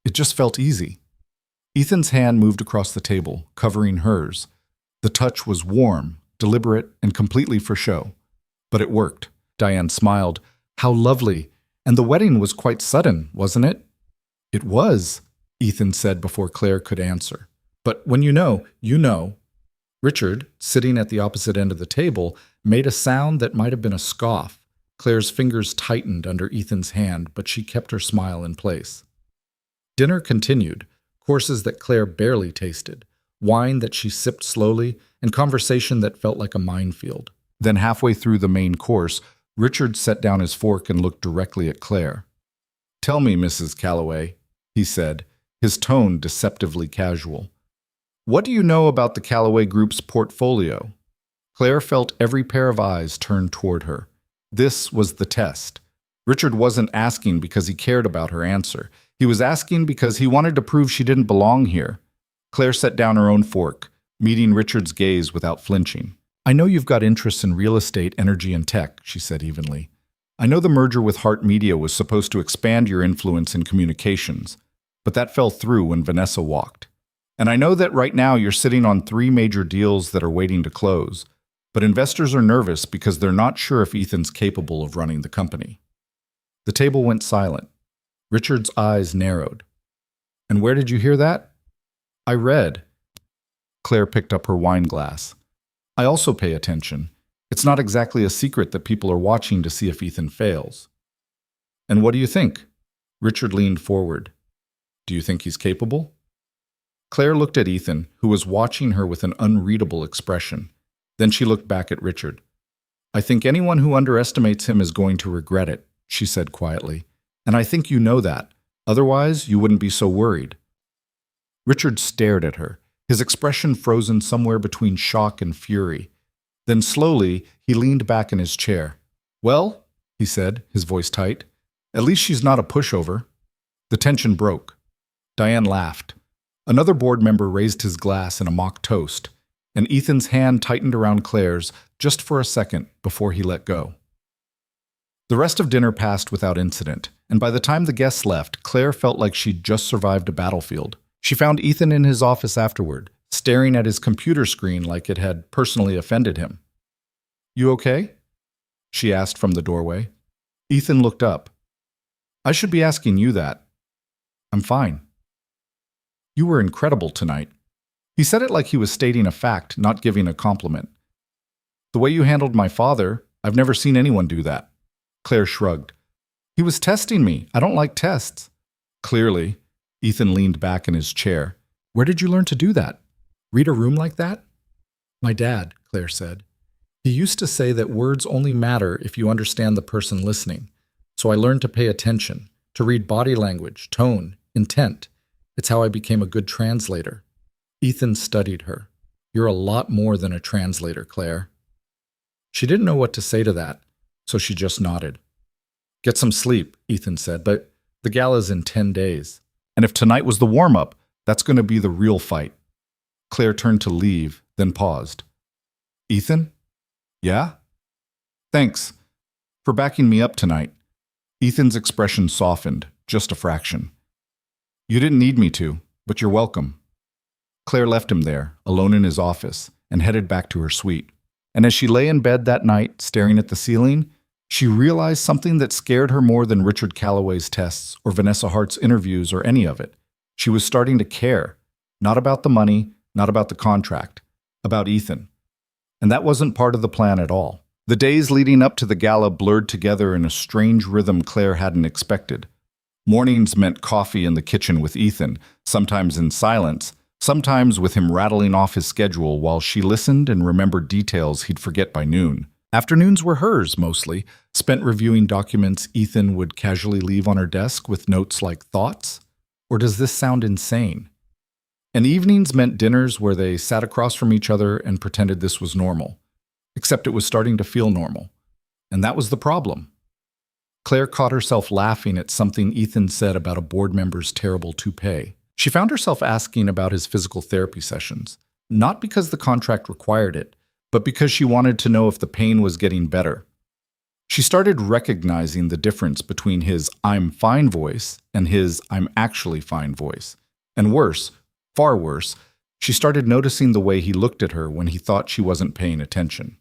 It just felt easy. Ethan's hand moved across the table, covering hers. The touch was warm, deliberate, and completely for show. But it worked. Diane smiled. How lovely. And the wedding was quite sudden, wasn't it? It was, Ethan said before Claire could answer. But when you know, you know. Richard, sitting at the opposite end of the table, made a sound that might have been a scoff. Claire's fingers tightened under Ethan's hand, but she kept her smile in place. Dinner continued, courses that Claire barely tasted, wine that she sipped slowly, and conversation that felt like a minefield. Then halfway through the main course, Richard set down his fork and looked directly at Claire. Tell me, Mrs. Calloway, he said, his tone deceptively casual. What do you know about the Calloway Group's portfolio? Claire felt every pair of eyes turned toward her. This was the test. Richard wasn't asking because he cared about her answer. He was asking because he wanted to prove she didn't belong here. Claire set down her own fork, meeting Richard's gaze without flinching. I know you've got interests in real estate, energy, and tech, she said evenly. I know the merger with Hart Media was supposed to expand your influence in communications, but that fell through when Vanessa walked. And I know that right now you're sitting on 3 major deals that are waiting to close, but investors are nervous because they're not sure if Ethan's capable of running the company. The table went silent. Richard's eyes narrowed. And where did you hear that? I read. Claire picked up her wine glass. I also pay attention. It's not exactly a secret that people are watching to see if Ethan fails. And what do you think? Richard leaned forward. Do you think he's capable? Claire looked at Ethan, who was watching her with an unreadable expression. Then she looked back at Richard. I think anyone who underestimates him is going to regret it, she said quietly. And I think you know that. Otherwise, you wouldn't be so worried. Richard stared at her, his expression frozen somewhere between shock and fury. Then slowly, he leaned back in his chair. Well, he said, his voice tight, at least she's not a pushover. The tension broke. Diane laughed. Another board member raised his glass in a mock toast, and Ethan's hand tightened around Claire's just for a second before he let go. The rest of dinner passed without incident, and by the time the guests left, Claire felt like she'd just survived a battlefield. She found Ethan in his office afterward, staring at his computer screen like it had personally offended him. "You okay?" she asked from the doorway. Ethan looked up. "I should be asking you that." "I'm fine." "You were incredible tonight." He said it like he was stating a fact, not giving a compliment. "The way you handled my father, I've never seen anyone do that." Claire shrugged. "He was testing me. I don't like tests." Clearly. Ethan leaned back in his chair. "Where did you learn to do that? Read a room like that?" "My dad," Claire said. "He used to say that words only matter if you understand the person listening. So I learned to pay attention, to read body language, tone, intent. It's how I became a good translator." Ethan studied her. "You're a lot more than a translator, Claire." She didn't know what to say to that, so she just nodded. "Get some sleep," Ethan said, "but the gala's in 10 days. And if tonight was the warm-up, that's going to be the real fight." Claire turned to leave, then paused. "Ethan? Yeah? Thanks for backing me up tonight." Ethan's expression softened, just a fraction. "You didn't need me to, but you're welcome." Claire left him there, alone in his office, and headed back to her suite. And as she lay in bed that night, staring at the ceiling, she realized something that scared her more than Richard Calloway's tests or Vanessa Hart's interviews or any of it. She was starting to care, not about the money, not about the contract, about Ethan. And that wasn't part of the plan at all. The days leading up to the gala blurred together in a strange rhythm Claire hadn't expected. Mornings meant coffee in the kitchen with Ethan, sometimes in silence, sometimes with him rattling off his schedule while she listened and remembered details he'd forget by noon. Afternoons were hers, mostly, spent reviewing documents Ethan would casually leave on her desk with notes like thoughts? Or does this sound insane? And evenings meant dinners where they sat across from each other and pretended this was normal. Except it was starting to feel normal. And that was the problem. Claire caught herself laughing at something Ethan said about a board member's terrible toupee. She found herself asking about his physical therapy sessions, not because the contract required it, but because she wanted to know if the pain was getting better. She started recognizing the difference between his "I'm fine" voice and his "I'm actually fine" voice. And worse, far worse, she started noticing the way he looked at her when he thought she wasn't paying attention.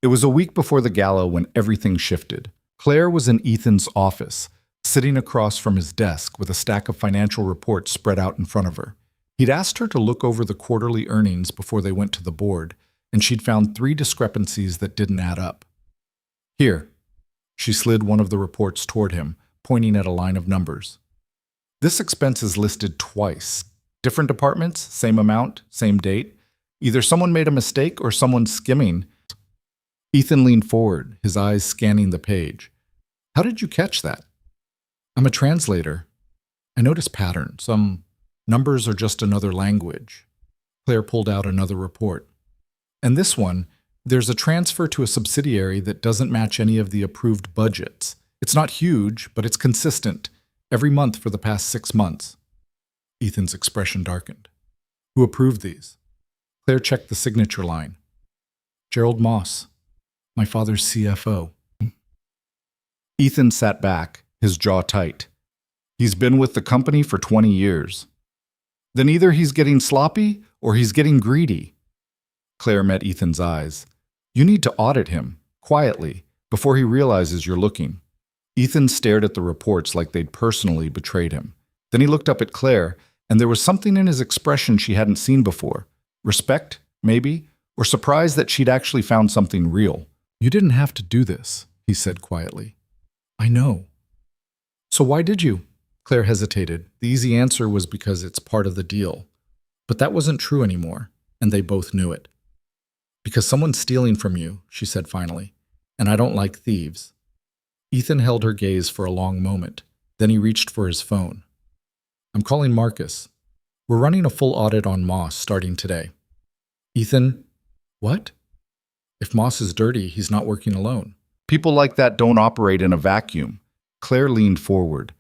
It was a week before the gala when everything shifted. Claire was in Ethan's office, sitting across from his desk with a stack of financial reports spread out in front of her. He'd asked her to look over the quarterly earnings before they went to the board, and she'd found 3 discrepancies that didn't add up. "Here." She slid one of the reports toward him, pointing at a line of numbers. "This expense is listed twice. Different departments, same amount, same date. Either someone made a mistake or someone's skimming." Ethan leaned forward, his eyes scanning the page. "How did you catch that?" "I'm a translator. I notice patterns. Some numbers are just another language." Claire pulled out another report. "And this one, there's a transfer to a subsidiary that doesn't match any of the approved budgets. It's not huge, but it's consistent, every month for the past 6 months. Ethan's expression darkened. "Who approved these?" Claire checked the signature line. "Gerald Moss, my father's CFO." Ethan sat back, his jaw tight. "He's been with the company for 20 years. Then either he's getting sloppy or he's getting greedy." Claire met Ethan's eyes. "You need to audit him, quietly, before he realizes you're looking." Ethan stared at the reports like they'd personally betrayed him. Then he looked up at Claire, and there was something in his expression she hadn't seen before. Respect, maybe, or surprise that she'd actually found something real. "You didn't have to do this," he said quietly. "I know." "So why did you?" Claire hesitated. The easy answer was because it's part of the deal. But that wasn't true anymore, and they both knew it. "Because someone's stealing from you," she said finally, "and I don't like thieves." Ethan held her gaze for a long moment. Then he reached for his phone. "I'm calling Marcus. We're running a full audit on Moss starting today." "Ethan, what?" "If Moss is dirty, he's not working alone. People like that don't operate in a vacuum." Claire leaned forward.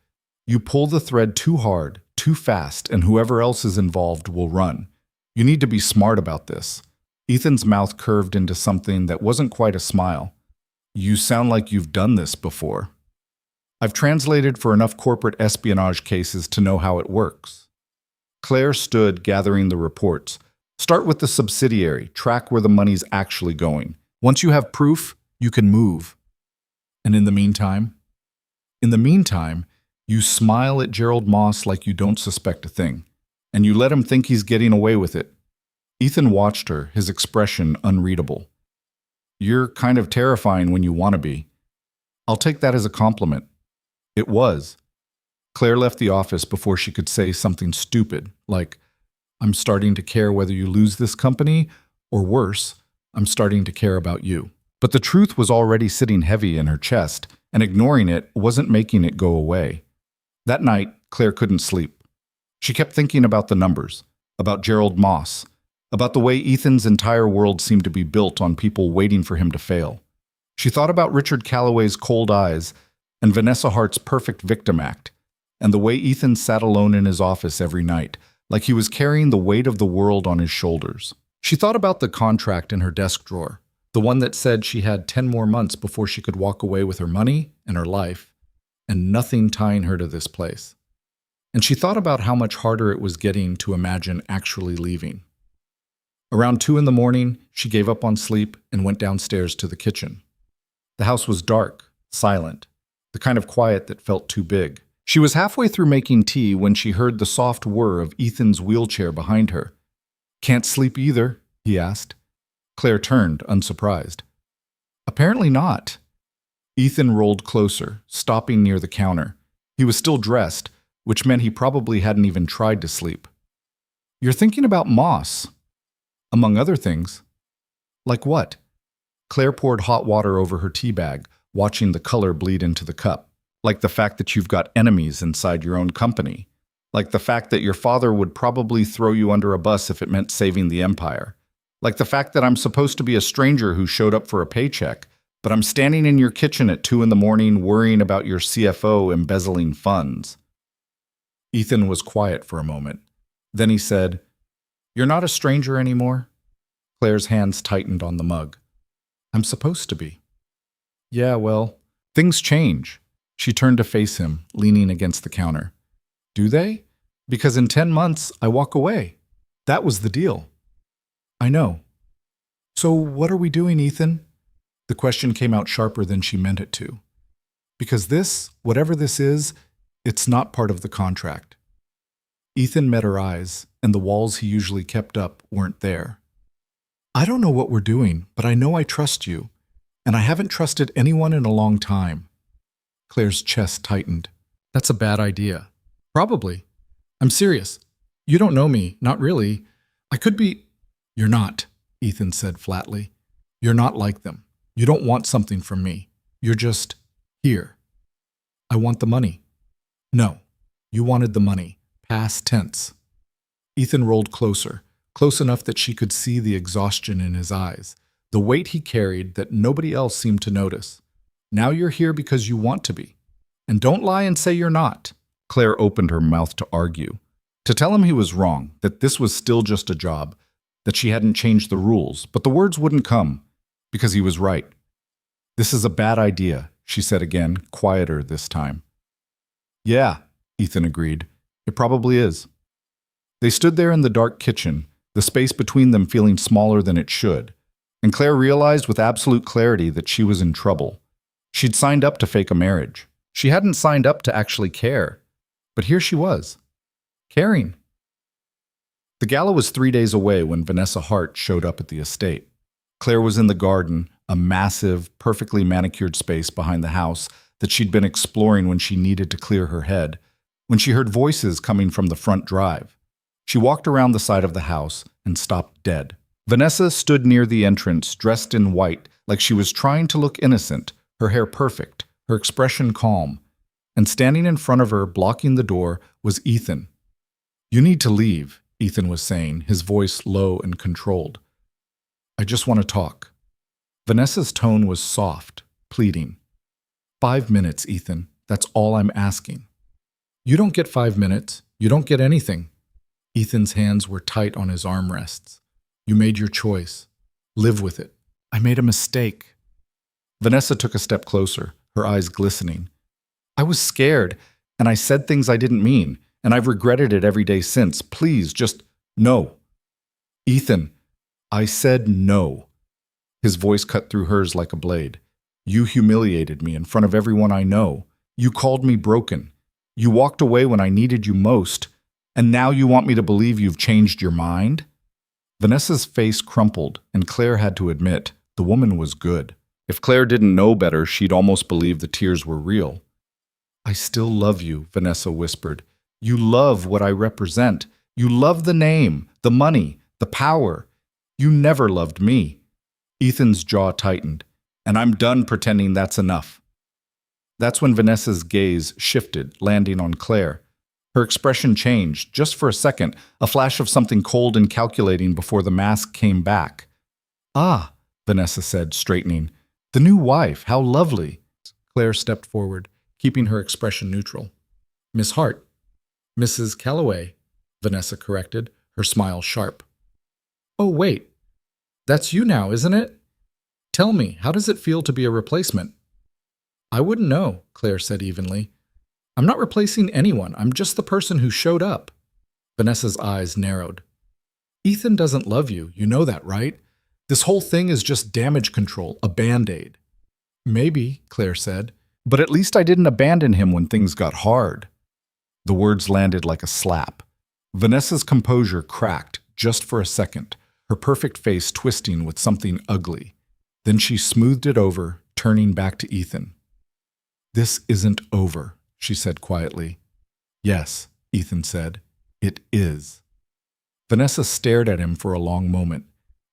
"You pull the thread too hard, too fast, and whoever else is involved will run. You need to be smart about this." Ethan's mouth curved into something that wasn't quite a smile. "You sound like you've done this before." "I've translated for enough corporate espionage cases to know how it works." Claire stood gathering the reports. Start with the subsidiary, track where the money's actually going. Once you have proof, you can move. And in the meantime? In the meantime, you smile at Gerald Moss like you don't suspect a thing, and you let him think he's getting away with it. Ethan watched her, his expression unreadable. You're kind of terrifying when you want to be. I'll take that as a compliment. It was. Claire left the office before she could say something stupid, like, I'm starting to care whether you lose this company, or worse, I'm starting to care about you. But the truth was already sitting heavy in her chest, and ignoring it wasn't making it go away. That night, Claire couldn't sleep. She kept thinking about the numbers, about Gerald Moss, about the way Ethan's entire world seemed to be built on people waiting for him to fail. She thought about Richard Calloway's cold eyes and Vanessa Hart's perfect victim act, and the way Ethan sat alone in his office every night, like he was carrying the weight of the world on his shoulders. She thought about the contract in her desk drawer, the one that said she had 10 more months before she could walk away with her money and her life, and nothing tying her to this place. And she thought about how much harder it was getting to imagine actually leaving. Around 2 in the morning, she gave up on sleep and went downstairs to the kitchen. The house was dark, silent, the kind of quiet that felt too big. She was halfway through making tea when she heard the soft whir of Ethan's wheelchair behind her. Can't sleep either? He asked. Claire turned, unsurprised. Apparently not. Ethan rolled closer, stopping near the counter. He was still dressed, which meant he probably hadn't even tried to sleep. You're thinking about Moss. Among other things. Like what? Claire poured hot water over her tea bag, watching the color bleed into the cup. Like the fact that you've got enemies inside your own company. Like the fact that your father would probably throw you under a bus if it meant saving the empire. Like the fact that I'm supposed to be a stranger who showed up for a paycheck, but I'm standing in your kitchen at 2 in the morning worrying about your CFO embezzling funds. Ethan was quiet for a moment. Then he said, You're not a stranger anymore? Claire's hands tightened on the mug. I'm supposed to be. Yeah, well, things change. She turned to face him, leaning against the counter. Do they? Because in 10 months, I walk away. That was the deal. I know. So what are we doing, Ethan? The question came out sharper than she meant it to. Because this, whatever this is, it's not part of the contract. Ethan met her eyes, and the walls he usually kept up weren't there. I don't know what we're doing, but I know I trust you, and I haven't trusted anyone in a long time. Claire's chest tightened. That's a bad idea. Probably. I'm serious. You don't know me, not really. I could be... You're not, Ethan said flatly. You're not like them. You don't want something from me. You're just here. I want the money. No, you wanted the money. Past tense. Ethan rolled closer, close enough that she could see the exhaustion in his eyes, the weight he carried that nobody else seemed to notice. Now you're here because you want to be. And don't lie and say you're not. Claire opened her mouth to argue, to tell him he was wrong, that this was still just a job, that she hadn't changed the rules, but the words wouldn't come, because he was right. This is a bad idea, she said again, quieter this time. Yeah, Ethan agreed. It probably is. They stood there in the dark kitchen, the space between them feeling smaller than it should, and Claire realized with absolute clarity that she was in trouble. She'd signed up to fake a marriage. She hadn't signed up to actually care. But here she was, caring. The gala was 3 days away when Vanessa Hart showed up at the estate. Claire was in the garden, a massive, perfectly manicured space behind the house that she'd been exploring when she needed to clear her head, when she heard voices coming from the front drive. She walked around the side of the house and stopped dead. Vanessa stood near the entrance, dressed in white, like she was trying to look innocent, her hair perfect, her expression calm. And standing in front of her, blocking the door, was Ethan. You need to leave, Ethan was saying, his voice low and controlled. I just want to talk. Vanessa's tone was soft, pleading. 5 minutes, Ethan. That's all I'm asking. You don't get 5 minutes. You don't get anything. Ethan's hands were tight on his armrests. You made your choice. Live with it. I made a mistake. Vanessa took a step closer, her eyes glistening. I was scared, and I said things I didn't mean, and I've regretted it every day since. Please, just no. Ethan, I said no. His voice cut through hers like a blade. You humiliated me in front of everyone I know. You called me broken. You walked away when I needed you most, and now you want me to believe you've changed your mind? Vanessa's face crumpled, and Claire had to admit the woman was good. If Claire didn't know better, she'd almost believe the tears were real. I still love you, Vanessa whispered. You love what I represent. You love the name, the money, the power. You never loved me. Ethan's jaw tightened. And I'm done pretending that's enough. That's when Vanessa's gaze shifted, landing on Claire. Her expression changed, just for a second, a flash of something cold and calculating before the mask came back. Ah, Vanessa said, straightening. The new wife, how lovely. Claire stepped forward, keeping her expression neutral. Miss Hart. Mrs. Calloway, Vanessa corrected, her smile sharp. Oh, wait. That's you now, isn't it? Tell me, how does it feel to be a replacement? I wouldn't know, Claire said evenly. I'm not replacing anyone. I'm just the person who showed up. Vanessa's eyes narrowed. Ethan doesn't love you. You know that, right? This whole thing is just damage control, a Band-Aid. Maybe, Claire said, but at least I didn't abandon him when things got hard. The words landed like a slap. Vanessa's composure cracked just for a second, her perfect face twisting with something ugly. Then she smoothed it over, turning back to Ethan. This isn't over, she said quietly. Yes, Ethan said, it is. Vanessa stared at him for a long moment.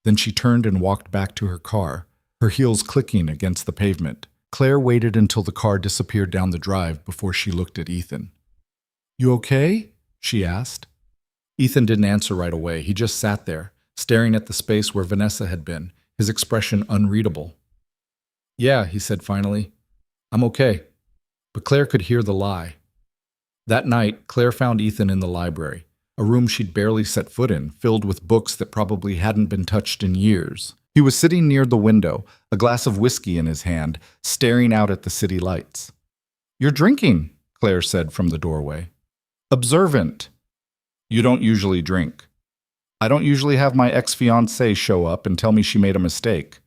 Then she turned and walked back to her car, her heels clicking against the pavement. Claire waited until the car disappeared down the drive before she looked at Ethan. You okay? She asked. Ethan didn't answer right away. He just sat there, staring at the space where Vanessa had been, his expression unreadable. Yeah, he said finally. I'm okay. But Claire could hear the lie. That night, Claire found Ethan in the library, a room she'd barely set foot in, filled with books that probably hadn't been touched in years. He was sitting near the window, a glass of whiskey in his hand, staring out at the city lights. You're drinking, Claire said from the doorway. Observant. You don't usually drink. I don't usually have my ex-fiancée show up and tell me she made a mistake.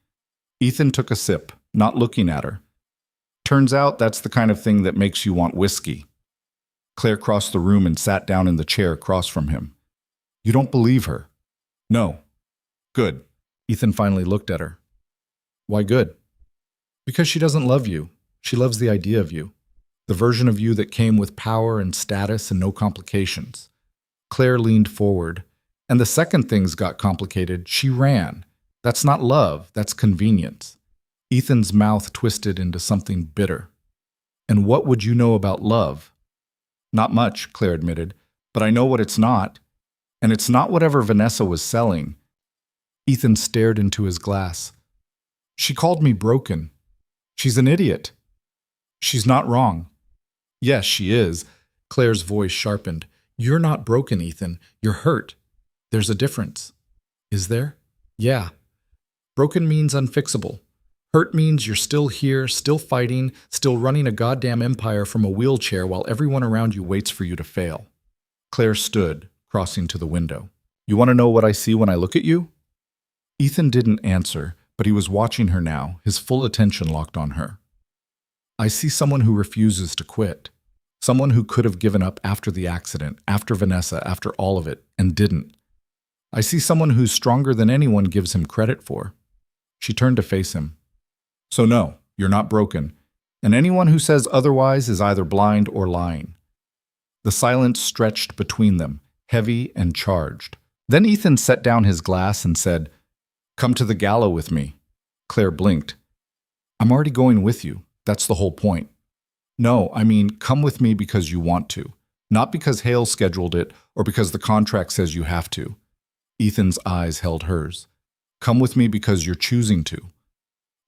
Ethan took a sip, not looking at her. Turns out that's the kind of thing that makes you want whiskey. Claire crossed the room and sat down in the chair across from him. You don't believe her? No. Good. Ethan finally looked at her. Why good? Because she doesn't love you. She loves the idea of you. The version of you that came with power and status and no complications. Claire leaned forward. And the second things got complicated, she ran. That's not love, that's convenience. Ethan's mouth twisted into something bitter. And what would you know about love? Not much, Claire admitted, but I know what it's not. And it's not whatever Vanessa was selling. Ethan stared into his glass. She called me broken. She's an idiot. She's not wrong. Yes, she is. Claire's voice sharpened. You're not broken, Ethan. You're hurt. There's a difference. Is there? Yeah. Broken means unfixable. Hurt means you're still here, still fighting, still running a goddamn empire from a wheelchair while everyone around you waits for you to fail. Claire stood, crossing to the window. You want to know what I see when I look at you? Ethan didn't answer, but he was watching her now, his full attention locked on her. I see someone who refuses to quit. Someone who could have given up after the accident, after Vanessa, after all of it, and didn't. I see someone who's stronger than anyone gives him credit for. She turned to face him. So no, you're not broken, and anyone who says otherwise is either blind or lying. The silence stretched between them, heavy and charged. Then Ethan set down his glass and said, Come to the gala with me. Claire blinked. I'm already going with you. That's the whole point. No, I mean, come with me because you want to, not because Hale scheduled it or because the contract says you have to. Ethan's eyes held hers. Come with me because you're choosing to.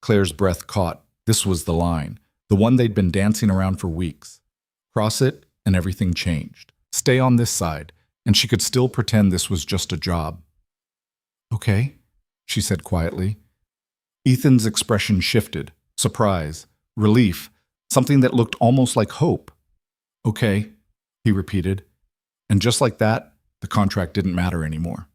Claire's breath caught. This was the line, the one they'd been dancing around for weeks. Cross it, and everything changed. Stay on this side, and she could still pretend this was just a job. Okay, she said quietly. Ethan's expression shifted. Surprise, relief, something that looked almost like hope. Okay, he repeated. And just like that, the contract didn't matter anymore.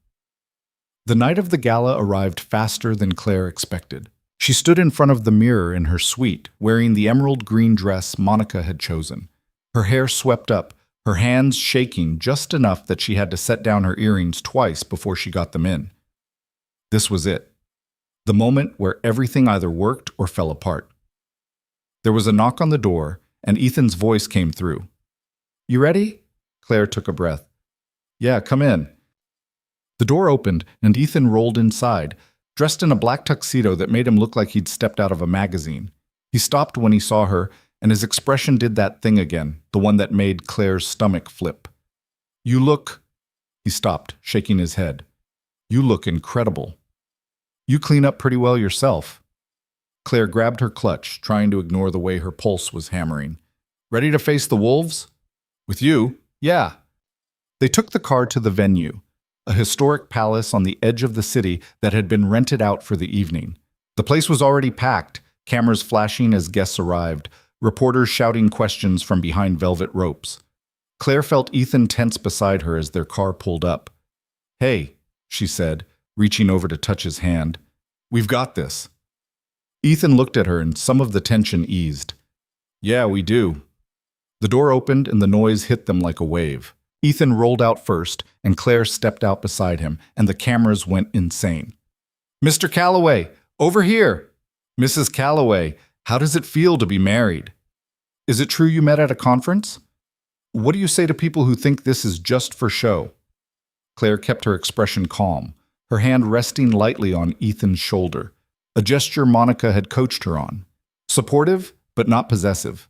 The night of the gala arrived faster than Claire expected. She stood in front of the mirror in her suite, wearing the emerald green dress Monica had chosen. Her hair swept up, her hands shaking just enough that she had to set down her earrings twice before she got them in. This was it. The moment where everything either worked or fell apart. There was a knock on the door, and Ethan's voice came through. "You ready?" Claire took a breath. "Yeah, come in." The door opened, and Ethan rolled inside, dressed in a black tuxedo that made him look like he'd stepped out of a magazine. He stopped when he saw her, and his expression did that thing again, the one that made Claire's stomach flip. "You look—" He stopped, shaking his head. "You look incredible. You clean up pretty well yourself." Claire grabbed her clutch, trying to ignore the way her pulse was hammering. "Ready to face the wolves?" "With you?" "Yeah." They took the car to the venue, a historic palace on the edge of the city that had been rented out for the evening. The place was already packed, cameras flashing as guests arrived, reporters shouting questions from behind velvet ropes. Claire felt Ethan tense beside her as their car pulled up. "Hey," she said, reaching over to touch his hand. "We've got this." Ethan looked at her and some of the tension eased. "Yeah, we do." The door opened and the noise hit them like a wave. Ethan rolled out first, and Claire stepped out beside him, and the cameras went insane. "Mr. Calloway, over here!" "Mrs. Calloway, how does it feel to be married?" "Is it true you met at a conference?" "What do you say to people who think this is just for show?" Claire kept her expression calm, her hand resting lightly on Ethan's shoulder, a gesture Monica had coached her on. Supportive, but not possessive.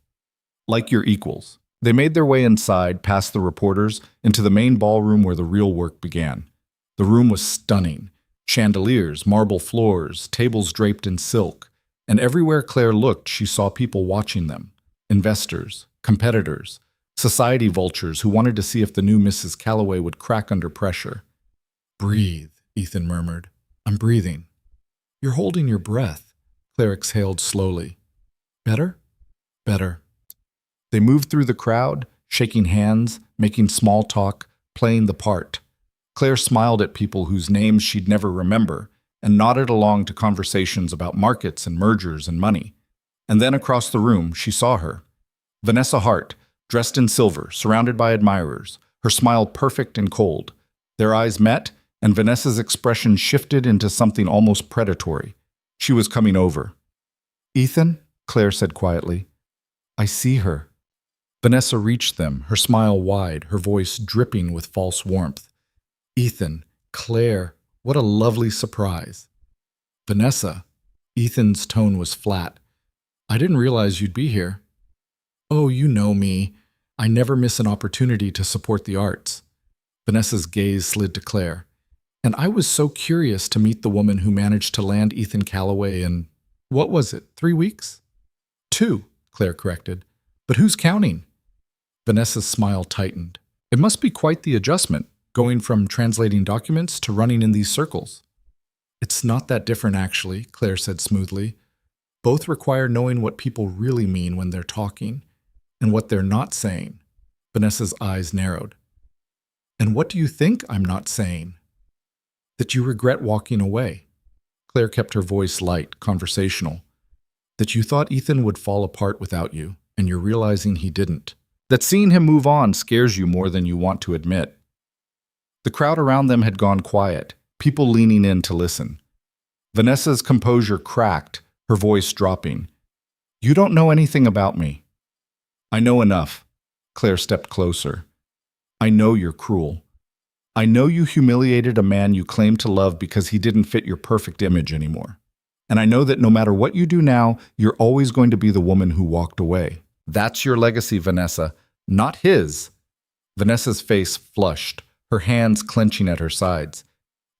Like your equals. They made their way inside, past the reporters, into the main ballroom where the real work began. The room was stunning. Chandeliers, marble floors, tables draped in silk. And everywhere Claire looked, she saw people watching them. Investors, competitors, society vultures who wanted to see if the new Mrs. Calloway would crack under pressure. "Breathe," Ethan murmured. "I'm breathing." "You're holding your breath," Claire exhaled slowly. "Better?" "Better." They moved through the crowd, shaking hands, making small talk, playing the part. Claire smiled at people whose names she'd never remember and nodded along to conversations about markets and mergers and money. And then across the room, she saw her. Vanessa Hart, dressed in silver, surrounded by admirers, her smile perfect and cold. Their eyes met, and Vanessa's expression shifted into something almost predatory. She was coming over. "Ethan," Claire said quietly, "I see her." Vanessa reached them, her smile wide, her voice dripping with false warmth. "Ethan, Claire, what a lovely surprise." "Vanessa," Ethan's tone was flat. "I didn't realize you'd be here." "Oh, you know me. I never miss an opportunity to support the arts." Vanessa's gaze slid to Claire. "And I was so curious to meet the woman who managed to land Ethan Calloway in, what was it, 3 weeks?" "2," Claire corrected. "But who's counting?" Vanessa's smile tightened. "It must be quite the adjustment, going from translating documents to running in these circles." "It's not that different, actually," Claire said smoothly. "Both require knowing what people really mean when they're talking, and what they're not saying." Vanessa's eyes narrowed. "And what do you think I'm not saying?" "That you regret walking away." Claire kept her voice light, conversational. "That you thought Ethan would fall apart without you, and you're realizing he didn't. That seeing him move on scares you more than you want to admit." The crowd around them had gone quiet, people leaning in to listen. Vanessa's composure cracked, her voice dropping. "You don't know anything about me." "I know enough." Claire stepped closer. "I know you're cruel. I know you humiliated a man you claimed to love because he didn't fit your perfect image anymore. And I know that no matter what you do now, you're always going to be the woman who walked away. That's your legacy, Vanessa, not his." Vanessa's face flushed, her hands clenching at her sides.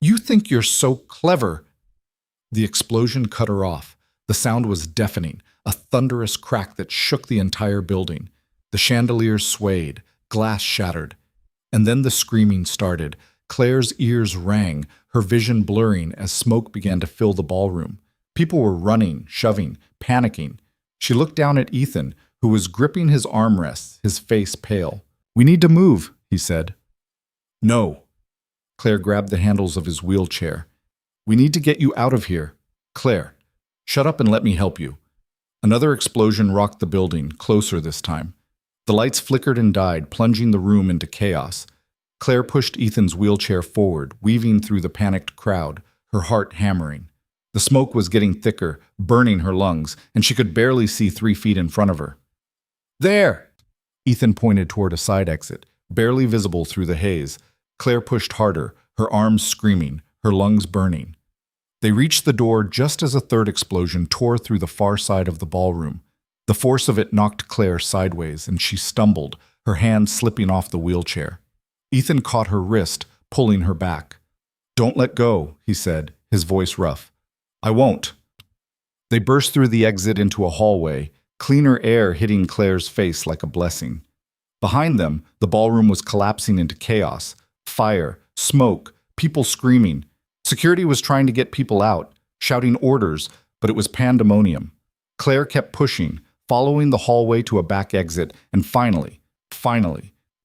"You think you're so clever." The explosion cut her off. The sound was deafening, a thunderous crack that shook the entire building. The chandeliers swayed, glass shattered. And then the screaming started. Claire's ears rang, her vision blurring as smoke began to fill the ballroom. People were running, shoving, panicking. She looked down at Ethan, who was gripping his armrests, his face pale. "We need to move," he said. No. Claire grabbed the handles of his wheelchair. We need to get you out of here. Claire, shut up and let me help you. Another explosion rocked the building, closer this time. The lights flickered and died, plunging the room into chaos. Claire pushed Ethan's wheelchair forward, weaving through the panicked crowd, her heart hammering. The smoke was getting thicker, burning her lungs, and she could barely see 3 feet in front of her. There! Ethan pointed toward a side exit, barely visible through the haze. Claire pushed harder, her arms screaming, her lungs burning. They reached the door just as a third explosion tore through the far side of the ballroom. The force of it knocked Claire sideways, and she stumbled, her hand slipping off the wheelchair. Ethan caught her wrist, pulling her back. Don't let go, he said, his voice rough. I won't. They burst through the exit into a hallway, cleaner air hitting Claire's face like a blessing. Behind them, the ballroom was collapsing into chaos. Fire, smoke, people screaming. Security was trying to get people out, shouting orders, but it was pandemonium. Claire kept pushing, following the hallway to a back exit, and finally,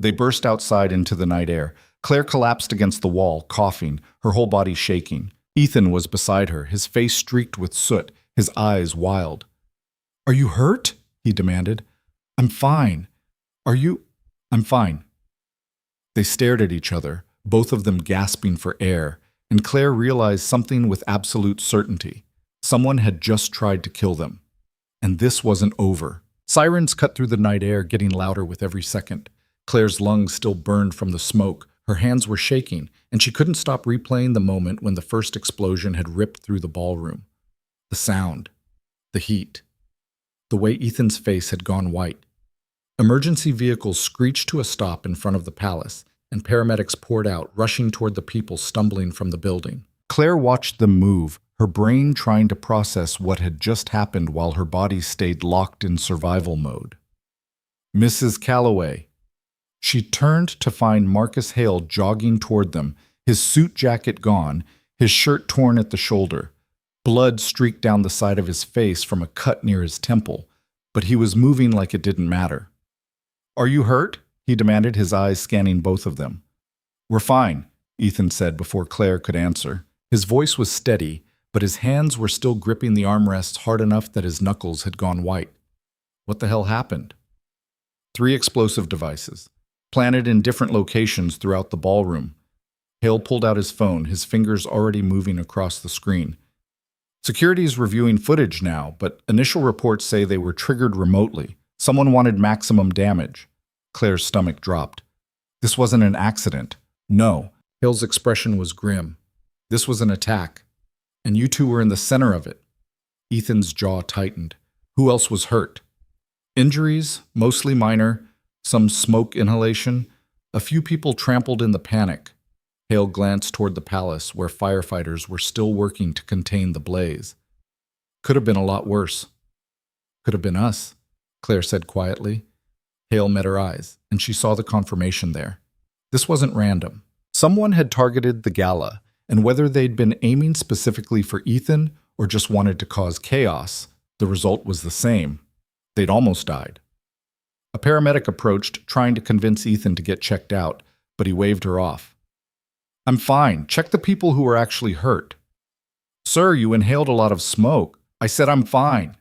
they burst outside into the night air. Claire collapsed against the wall, coughing, her whole body shaking. Ethan was beside her, his face streaked with soot, his eyes wild. Are you hurt? He demanded. I'm fine. Are you? I'm fine. They stared at each other, both of them gasping for air, and Claire realized something with absolute certainty. Someone had just tried to kill them. And this wasn't over. Sirens cut through the night air, getting louder with every second. Claire's lungs still burned from the smoke, her hands were shaking, and she couldn't stop replaying the moment when the first explosion had ripped through the ballroom. The sound, the heat, the way Ethan's face had gone white. Emergency vehicles screeched to a stop in front of the palace, and paramedics poured out, rushing toward the people stumbling from the building. Claire watched them move, her brain trying to process what had just happened while her body stayed locked in survival mode. Mrs. Calloway. She turned to find Marcus Hale jogging toward them, his suit jacket gone, his shirt torn at the shoulder. Blood streaked down the side of his face from a cut near his temple, but he was moving like it didn't matter. Are you hurt? He demanded, his eyes scanning both of them. We're fine, Ethan said before Claire could answer. His voice was steady, but his hands were still gripping the armrests hard enough that his knuckles had gone white. What the hell happened? 3 explosive devices, planted in different locations throughout the ballroom. Hale pulled out his phone, his fingers already moving across the screen. Security's reviewing footage now, but initial reports say they were triggered remotely. Someone wanted maximum damage. Claire's stomach dropped. This wasn't an accident. No. Hale's expression was grim. This was an attack. And you two were in the center of it. Ethan's jaw tightened. Who else was hurt? Injuries, mostly minor, some smoke inhalation, a few people trampled in the panic. Hale glanced toward the palace, where firefighters were still working to contain the blaze. Could have been a lot worse. Could have been us, Claire said quietly. Hale met her eyes, and she saw the confirmation there. This wasn't random. Someone had targeted the gala, and whether they'd been aiming specifically for Ethan or just wanted to cause chaos, the result was the same. They'd almost died. A paramedic approached, trying to convince Ethan to get checked out, but he waved her off. I'm fine. Check the people who were actually hurt. Sir, you inhaled a lot of smoke. I said I'm fine.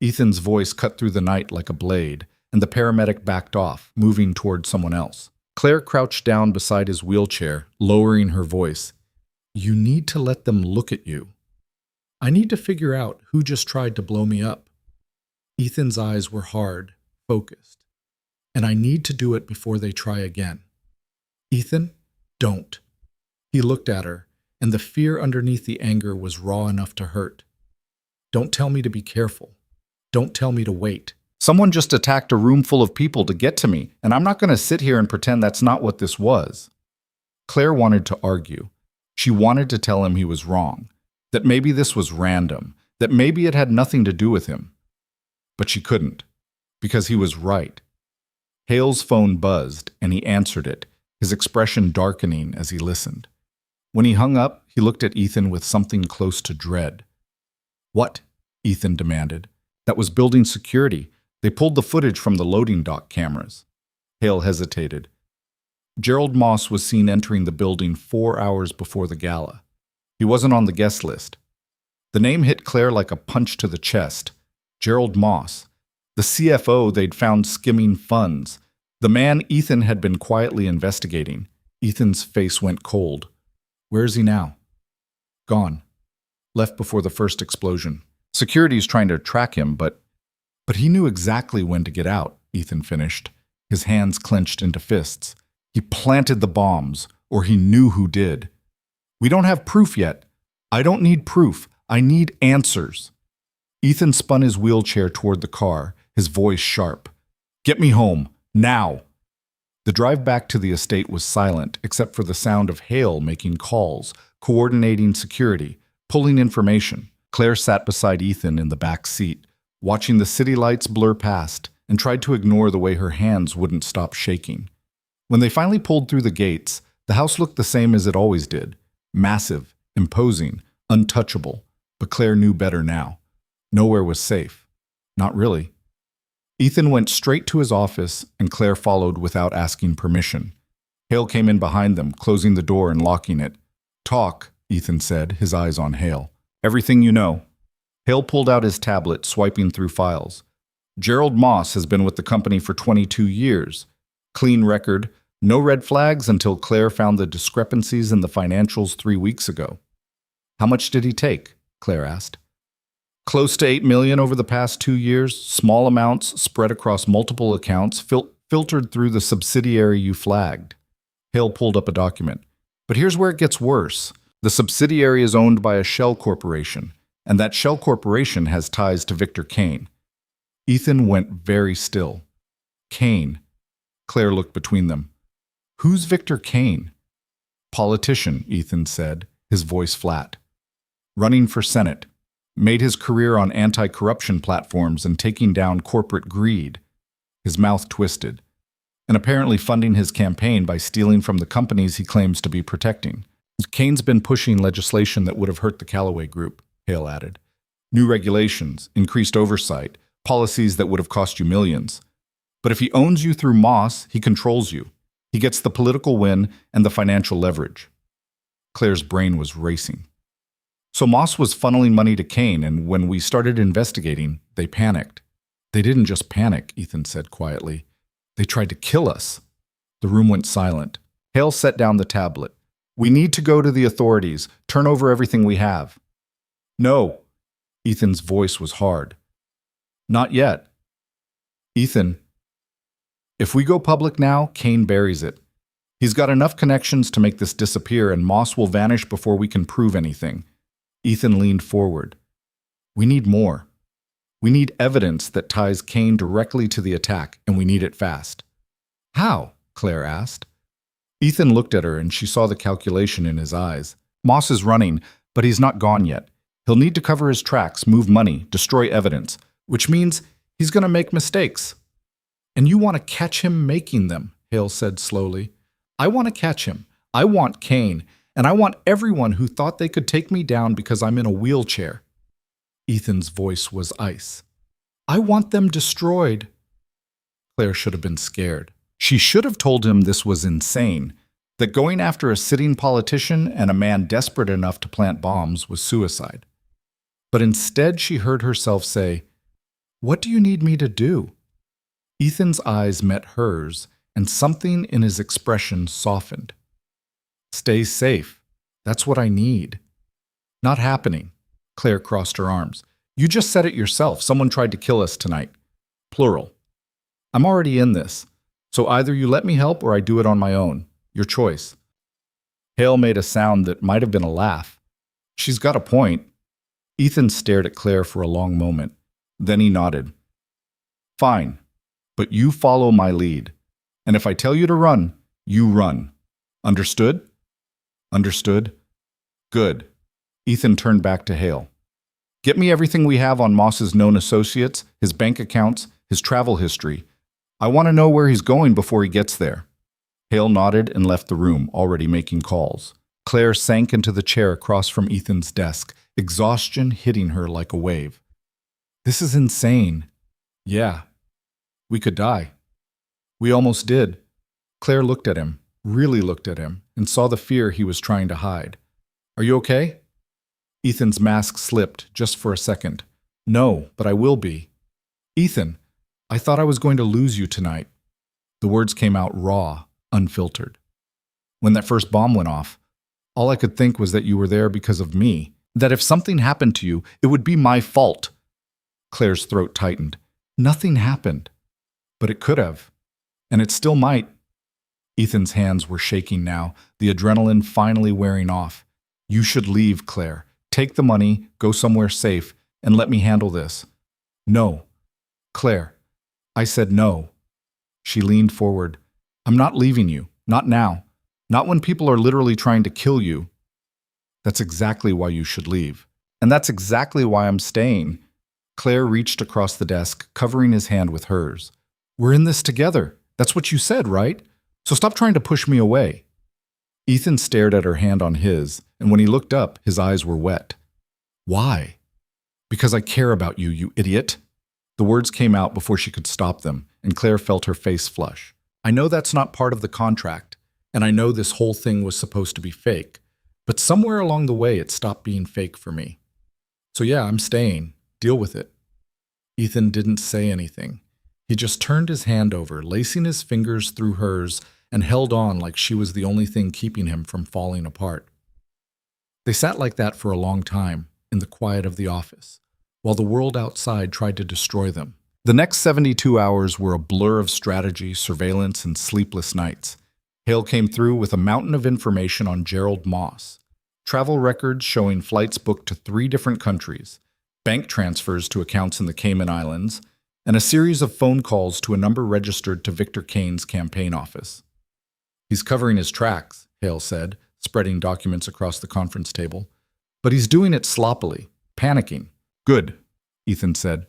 Ethan's voice cut through the night like a blade, and the paramedic backed off, moving toward someone else. Claire crouched down beside his wheelchair, lowering her voice. You need to let them look at you. I need to figure out who just tried to blow me up. Ethan's eyes were hard, focused, and I need to do it before they try again. Ethan, don't. He looked at her, and the fear underneath the anger was raw enough to hurt. Don't tell me to be careful. Don't tell me to wait. Someone just attacked a room full of people to get to me, and I'm not going to sit here and pretend that's not what this was. Claire wanted to argue. She wanted to tell him he was wrong, that maybe this was random, that maybe it had nothing to do with him. But she couldn't, because he was right. Hale's phone buzzed, and he answered it, his expression darkening as he listened. When he hung up, he looked at Ethan with something close to dread. What? Ethan demanded. That was building security. They pulled the footage from the loading dock cameras. Hale hesitated. Gerald Moss was seen entering the building 4 hours before the gala. He wasn't on the guest list. The name hit Claire like a punch to the chest. Gerald Moss, the CFO they'd found skimming funds, the man Ethan had been quietly investigating. Ethan's face went cold. Where is he now? Gone. Left before the first explosion. Security's trying to track him, but he knew exactly when to get out, Ethan finished, his hands clenched into fists. He planted the bombs, or he knew who did. We don't have proof yet. I don't need proof. I need answers. Ethan spun his wheelchair toward the car, his voice sharp. Get me home, now. The drive back to the estate was silent, except for the sound of Hale making calls, coordinating security, pulling information. Claire sat beside Ethan in the back seat, watching the city lights blur past, and tried to ignore the way her hands wouldn't stop shaking. When they finally pulled through the gates, the house looked the same as it always did. Massive, imposing, untouchable. But Claire knew better now. Nowhere was safe. Not really. Ethan went straight to his office, and Claire followed without asking permission. Hale came in behind them, closing the door and locking it. Talk, Ethan said, his eyes on Hale. Everything you know. Hale pulled out his tablet, swiping through files. Gerald Moss has been with the company for 22 years. Clean record, no red flags until Claire found the discrepancies in the financials 3 weeks ago. How much did he take? Claire asked. Close to $8 million over the past 2 years, small amounts spread across multiple accounts, filtered through the subsidiary you flagged. Hale pulled up a document. But here's where it gets worse. The subsidiary is owned by a shell corporation, and that shell corporation has ties to Victor Kane. Ethan went very still. Kane. Claire looked between them. Who's Victor Kane? Politician, Ethan said, his voice flat. Running for Senate. Made his career on anti-corruption platforms and taking down corporate greed. His mouth twisted. And apparently funding his campaign by stealing from the companies he claims to be protecting. Kane's been pushing legislation that would have hurt the Callaway Group, Hale added. New regulations, increased oversight, policies that would have cost you millions. But if he owns you through Moss, he controls you. He gets the political win and the financial leverage. Claire's brain was racing. So Moss was funneling money to Kane, and when we started investigating, they panicked. They didn't just panic, Ethan said quietly. They tried to kill us. The room went silent. Hale set down the tablet. We need to go to the authorities, turn over everything we have. No. Ethan's voice was hard. Not yet. Ethan, if we go public now, Kane buries it. He's got enough connections to make this disappear, and Moss will vanish before we can prove anything. Ethan leaned forward. We need more. We need evidence that ties Kane directly to the attack, and we need it fast. How? Claire asked. Ethan looked at her, and she saw the calculation in his eyes. Moss is running, but he's not gone yet. He'll need to cover his tracks, move money, destroy evidence, which means he's going to make mistakes. And you want to catch him making them, Hale said slowly. I want to catch him. I want Kane, and I want everyone who thought they could take me down because I'm in a wheelchair. Ethan's voice was ice. I want them destroyed. Claire should have been scared. She should have told him this was insane, that going after a sitting politician and a man desperate enough to plant bombs was suicide. But instead she heard herself say, What do you need me to do? Ethan's eyes met hers, and something in his expression softened. Stay safe. That's what I need. Not happening. Claire crossed her arms. You just said it yourself. Someone tried to kill us tonight. Plural. I'm already in this. So either you let me help or I do it on my own. Your choice. Hale made a sound that might have been a laugh. She's got a point. Ethan stared at Claire for a long moment. Then he nodded. Fine. But you follow my lead. And if I tell you to run, you run. Understood? Understood. Good. Ethan turned back to Hale. Get me everything we have on Moss's known associates, his bank accounts, his travel history. I want to know where he's going before he gets there. Hale nodded and left the room, already making calls. Claire sank into the chair across from Ethan's desk, exhaustion hitting her like a wave. This is insane. Yeah. We could die. We almost did. Claire looked at him, really looked at him and saw the fear he was trying to hide. Are you okay? Ethan's mask slipped just for a second. No, but I will be. Ethan, I thought I was going to lose you tonight. The words came out raw, unfiltered. When that first bomb went off, all I could think was that you were there because of me, that if something happened to you, it would be my fault. Claire's throat tightened. Nothing happened. But it could have. And it still might. Ethan's hands were shaking now, the adrenaline finally wearing off. You should leave, Claire. Take the money, go somewhere safe, and let me handle this. No. Claire. I said no. She leaned forward. I'm not leaving you. Not now. Not when people are literally trying to kill you. That's exactly why you should leave. And that's exactly why I'm staying. Claire reached across the desk, covering his hand with hers. We're in this together. That's what you said, right? So stop trying to push me away. Ethan stared at her hand on his, and when he looked up, his eyes were wet. Why? Because I care about you, you idiot. The words came out before she could stop them, and Claire felt her face flush. I know that's not part of the contract, and I know this whole thing was supposed to be fake, but somewhere along the way it stopped being fake for me. So yeah, I'm staying. Deal with it. Ethan didn't say anything. He just turned his hand over, lacing his fingers through hers, and held on like she was the only thing keeping him from falling apart. They sat like that for a long time, in the quiet of the office, while the world outside tried to destroy them. The next 72 hours were a blur of strategy, surveillance, and sleepless nights. Hale came through with a mountain of information on Gerald Moss. Travel records showing flights booked to 3 different countries, bank transfers to accounts in the Cayman Islands, and a series of phone calls to a number registered to Victor Kane's campaign office. He's covering his tracks, Hale said, spreading documents across the conference table. But he's doing it sloppily, panicking. Good, Ethan said.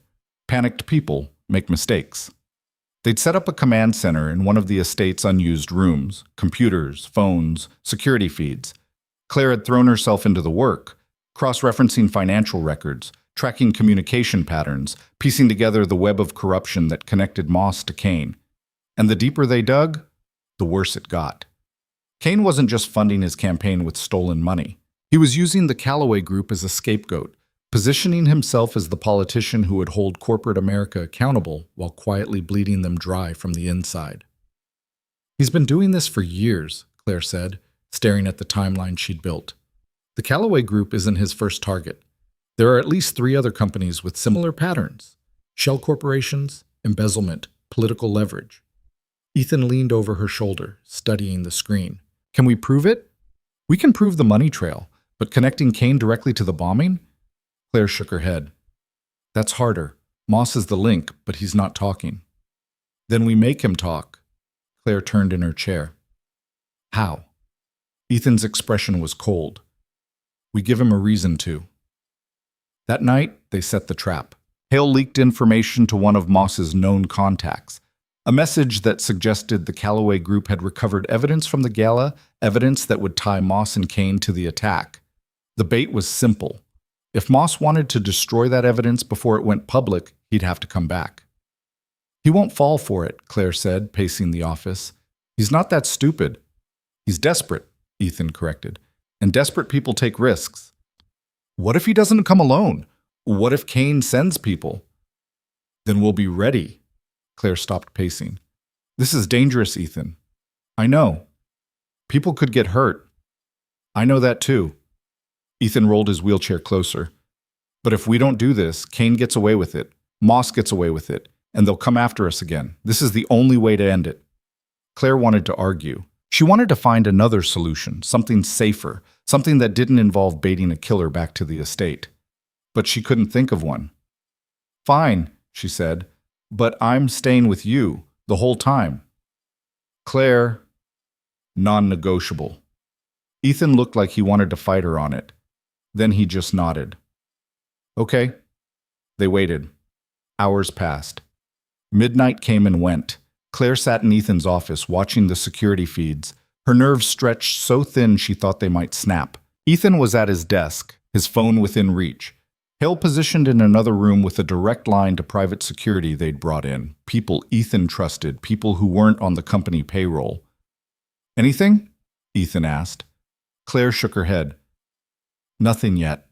Panicked people make mistakes. They'd set up a command center in one of the estate's unused rooms, computers, phones, security feeds. Claire had thrown herself into the work, cross-referencing financial records, tracking communication patterns, piecing together the web of corruption that connected Moss to Kane. And the deeper they dug, the worse it got. Kane wasn't just funding his campaign with stolen money. He was using the Callaway Group as a scapegoat, positioning himself as the politician who would hold corporate America accountable while quietly bleeding them dry from the inside. He's been doing this for years, Claire said, staring at the timeline she'd built. The Callaway Group isn't his first target. There are at least 3 other companies with similar patterns: shell corporations, embezzlement, political leverage. Ethan leaned over her shoulder, studying the screen. Can we prove it? We can prove the money trail, but connecting Kane directly to the bombing? Claire shook her head. That's harder. Moss is the link, but he's not talking. Then we make him talk. Claire turned in her chair. How? Ethan's expression was cold. We give him a reason to. That night, they set the trap. Hale leaked information to one of Moss's known contacts, a message that suggested the Callaway Group had recovered evidence from the gala, evidence that would tie Moss and Kane to the attack. The bait was simple. If Moss wanted to destroy that evidence before it went public, he'd have to come back. He won't fall for it, Claire said, pacing the office. He's not that stupid. He's desperate, Ethan corrected. And desperate people take risks. What if he doesn't come alone? What if Kane sends people? Then we'll be ready. Claire stopped pacing. This is dangerous, Ethan. I know. People could get hurt. I know that too. Ethan rolled his wheelchair closer. But if we don't do this, Kane gets away with it, Moss gets away with it, and they'll come after us again. This is the only way to end it. Claire wanted to argue. She wanted to find another solution, something safer, something that didn't involve baiting a killer back to the estate. But she couldn't think of one. Fine, she said, but I'm staying with you the whole time. Claire, non-negotiable. Ethan looked like he wanted to fight her on it. Then he just nodded. Okay. They waited. Hours passed. Midnight came and went. Claire sat in Ethan's office watching the security feeds. Her nerves stretched so thin she thought they might snap. Ethan was at his desk, his phone within reach. Hale positioned in another room with a direct line to private security they'd brought in, people Ethan trusted, people who weren't on the company payroll. Anything? Ethan asked. Claire shook her head. Nothing yet.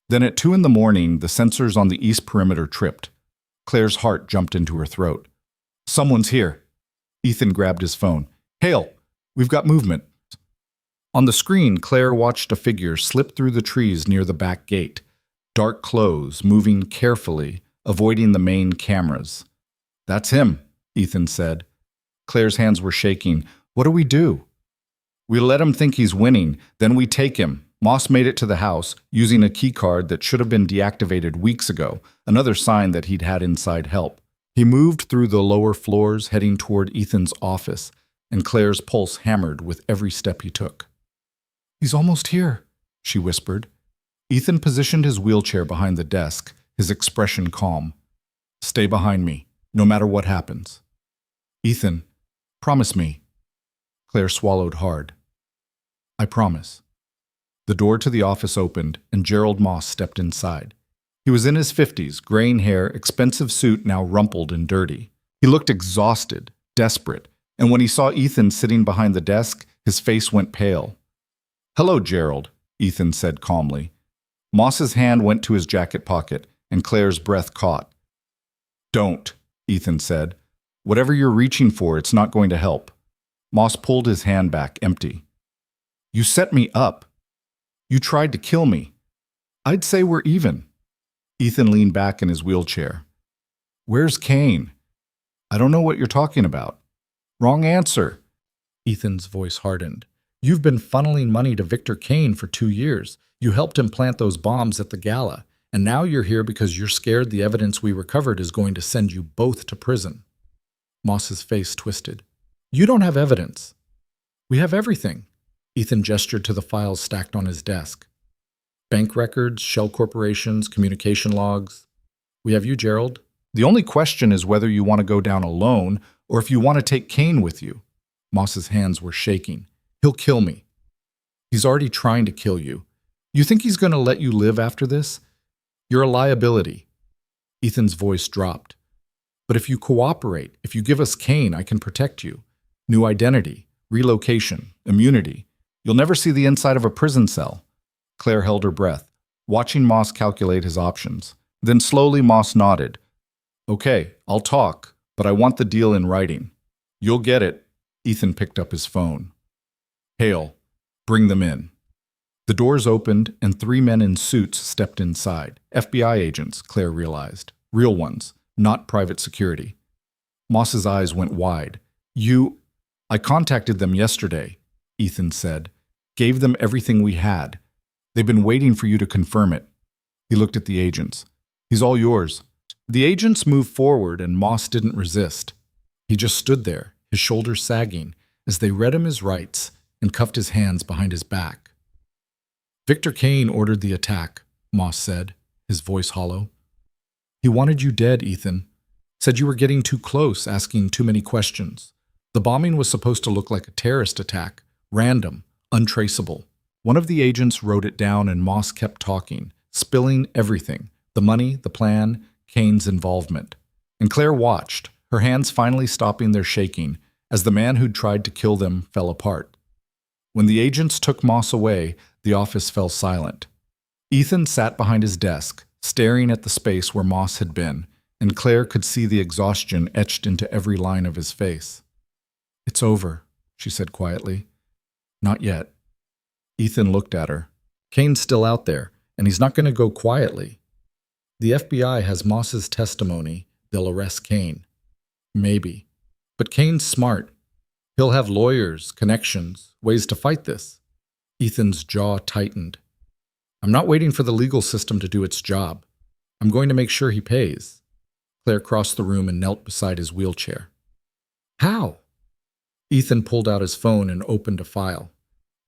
Then at 2 in the morning, the sensors on the east perimeter tripped. Claire's heart jumped into her throat. Someone's here. Ethan grabbed his phone. Hale, we've got movement. On the screen, Claire watched a figure slip through the trees near the back gate. Dark clothes, moving carefully, avoiding the main cameras. That's him, Ethan said. Claire's hands were shaking. What do we do? We let him think he's winning, then we take him. Moss made it to the house, using a key card that should have been deactivated weeks ago, another sign that he'd had inside help. He moved through the lower floors, heading toward Ethan's office, and Claire's pulse hammered with every step he took. He's almost here, she whispered. Ethan positioned his wheelchair behind the desk, his expression calm. Stay behind me, no matter what happens. Ethan, promise me. Claire swallowed hard. I promise. The door to the office opened, and Gerald Moss stepped inside. He was in his 50s, graying hair, expensive suit now rumpled and dirty. He looked exhausted, desperate, and when he saw Ethan sitting behind the desk, his face went pale. Hello, Gerald, Ethan said calmly. Moss's hand went to his jacket pocket, and Claire's breath caught. Don't, Ethan said. Whatever you're reaching for, it's not going to help. Moss pulled his hand back, empty. You set me up. You tried to kill me. I'd say we're even. Ethan leaned back in his wheelchair. Where's Kane? I don't know what you're talking about. Wrong answer. Ethan's voice hardened. You've been funneling money to Victor Kane for 2 years. You helped him plant those bombs at the gala, and now you're here because you're scared the evidence we recovered is going to send you both to prison. Moss's face twisted. You don't have evidence. We have everything. Ethan gestured to the files stacked on his desk. Bank records, shell corporations, communication logs. We have you, Gerald. The only question is whether you want to go down alone or if you want to take Kane with you. Moss's hands were shaking. He'll kill me. He's already trying to kill you. You think he's going to let you live after this? You're a liability. Ethan's voice dropped. But if you cooperate, if you give us Kane, I can protect you. New identity, relocation, immunity. You'll never see the inside of a prison cell. Claire held her breath, watching Moss calculate his options. Then slowly Moss nodded. Okay, I'll talk, but I want the deal in writing. You'll get it. Ethan picked up his phone. Hale, bring them in. The doors opened and 3 men in suits stepped inside. FBI agents, Claire realized. Real ones, not private security. Moss's eyes went wide. I contacted them yesterday, Ethan said. Gave them everything we had. They've been waiting for you to confirm it. He looked at the agents. He's all yours. The agents moved forward and Moss didn't resist. He just stood there, his shoulders sagging, as they read him his rights and cuffed his hands behind his back. Victor Kane ordered the attack, Moss said, his voice hollow. He wanted you dead, Ethan. Said you were getting too close, asking too many questions. The bombing was supposed to look like a terrorist attack, random, untraceable. One of the agents wrote it down and Moss kept talking, spilling everything, the money, the plan, Kane's involvement. And Claire watched, her hands finally stopping their shaking, as the man who'd tried to kill them fell apart. When the agents took Moss away, the office fell silent. Ethan sat behind his desk, staring at the space where Moss had been, and Claire could see the exhaustion etched into every line of his face. It's over, she said quietly. Not yet. Ethan looked at her. Kane's still out there, and he's not going to go quietly. The FBI has Moss's testimony. They'll arrest Kane. Maybe. But Kane's smart. He'll have lawyers, connections, ways to fight this. Ethan's jaw tightened. I'm not waiting for the legal system to do its job. I'm going to make sure he pays. Claire crossed the room and knelt beside his wheelchair. How? Ethan pulled out his phone and opened a file.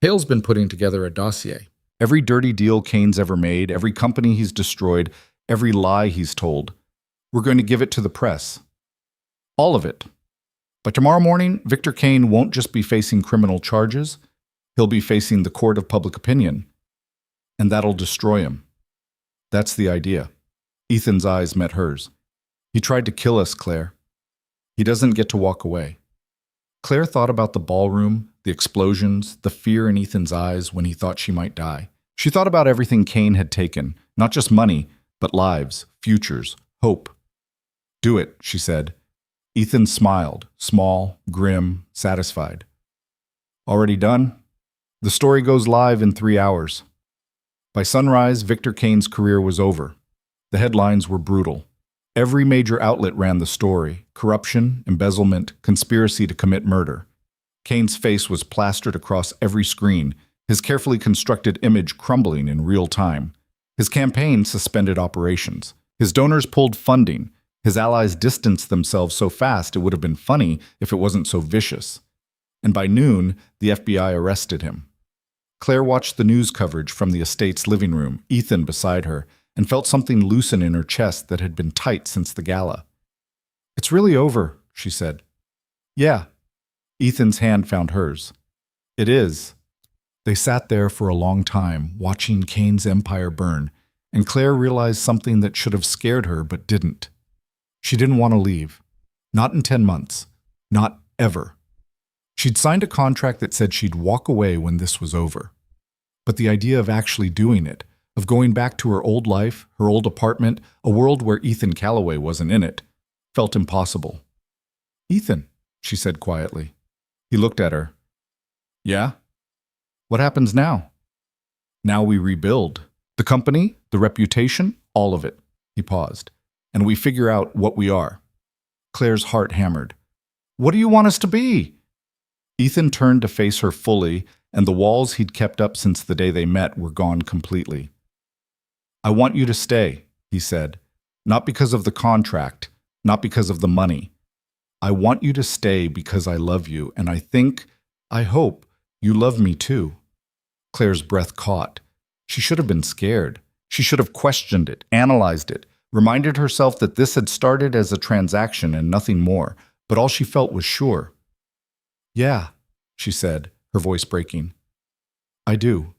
Hale's been putting together a dossier. Every dirty deal Kane's ever made, every company he's destroyed, every lie he's told. We're going to give it to the press. All of it. But tomorrow morning, Victor Kane won't just be facing criminal charges. He'll be facing the court of public opinion. And that'll destroy him. That's the idea. Ethan's eyes met hers. He tried to kill us, Claire. He doesn't get to walk away. Claire thought about the ballroom, the explosions, the fear in Ethan's eyes when he thought she might die. She thought about everything Kane had taken, not just money, but lives, futures, hope. "Do it," she said. Ethan smiled, small, grim, satisfied. "Already done?" "The story goes live in 3 hours." By sunrise, Victor Kane's career was over. The headlines were brutal. Every major outlet ran the story: corruption, embezzlement, conspiracy to commit murder. Kane's face was plastered across every screen, his carefully constructed image crumbling in real time. His campaign suspended operations. His donors pulled funding. His allies distanced themselves so fast it would have been funny if it wasn't so vicious. And by noon, the FBI arrested him. Claire watched the news coverage from the estate's living room, Ethan beside her, and felt something loosen in her chest that had been tight since the gala. "It's really over," she said. "Yeah." Ethan's hand found hers. "It is." They sat there for a long time, watching Kane's empire burn, and Claire realized something that should have scared her but didn't. She didn't want to leave. Not in 10 months. Not ever. She'd signed a contract that said she'd walk away when this was over. But the idea of actually doing it, of going back to her old life, her old apartment, a world where Ethan Calloway wasn't in it, felt impossible. "Ethan," she said quietly. He looked at her. "Yeah? What happens now?" "Now we rebuild. The company, the reputation, all of it." He paused. "And we figure out what we are." Claire's heart hammered. "What do you want us to be?" Ethan turned to face her fully, and the walls he'd kept up since the day they met were gone completely. "I want you to stay," he said. "Not because of the contract, not because of the money. I want you to stay because I love you, and I hope, you love me too." Claire's breath caught. She should have been scared. She should have questioned it, analyzed it, reminded herself that this had started as a transaction and nothing more, but all she felt was sure. "Yeah," she said, her voice breaking. "I do."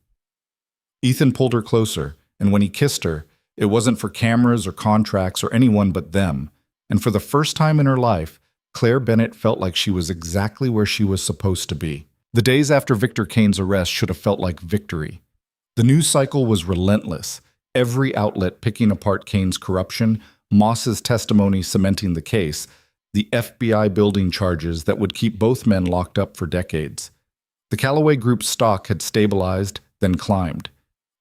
Ethan pulled her closer, and when he kissed her, it wasn't for cameras or contracts or anyone but them, and for the first time in her life, Claire Bennett felt like she was exactly where she was supposed to be. The days after Victor Kane's arrest should have felt like victory. The news cycle was relentless, every outlet picking apart Kane's corruption, Moss's testimony cementing the case, the FBI building charges that would keep both men locked up for decades. The Calloway Group's stock had stabilized, then climbed.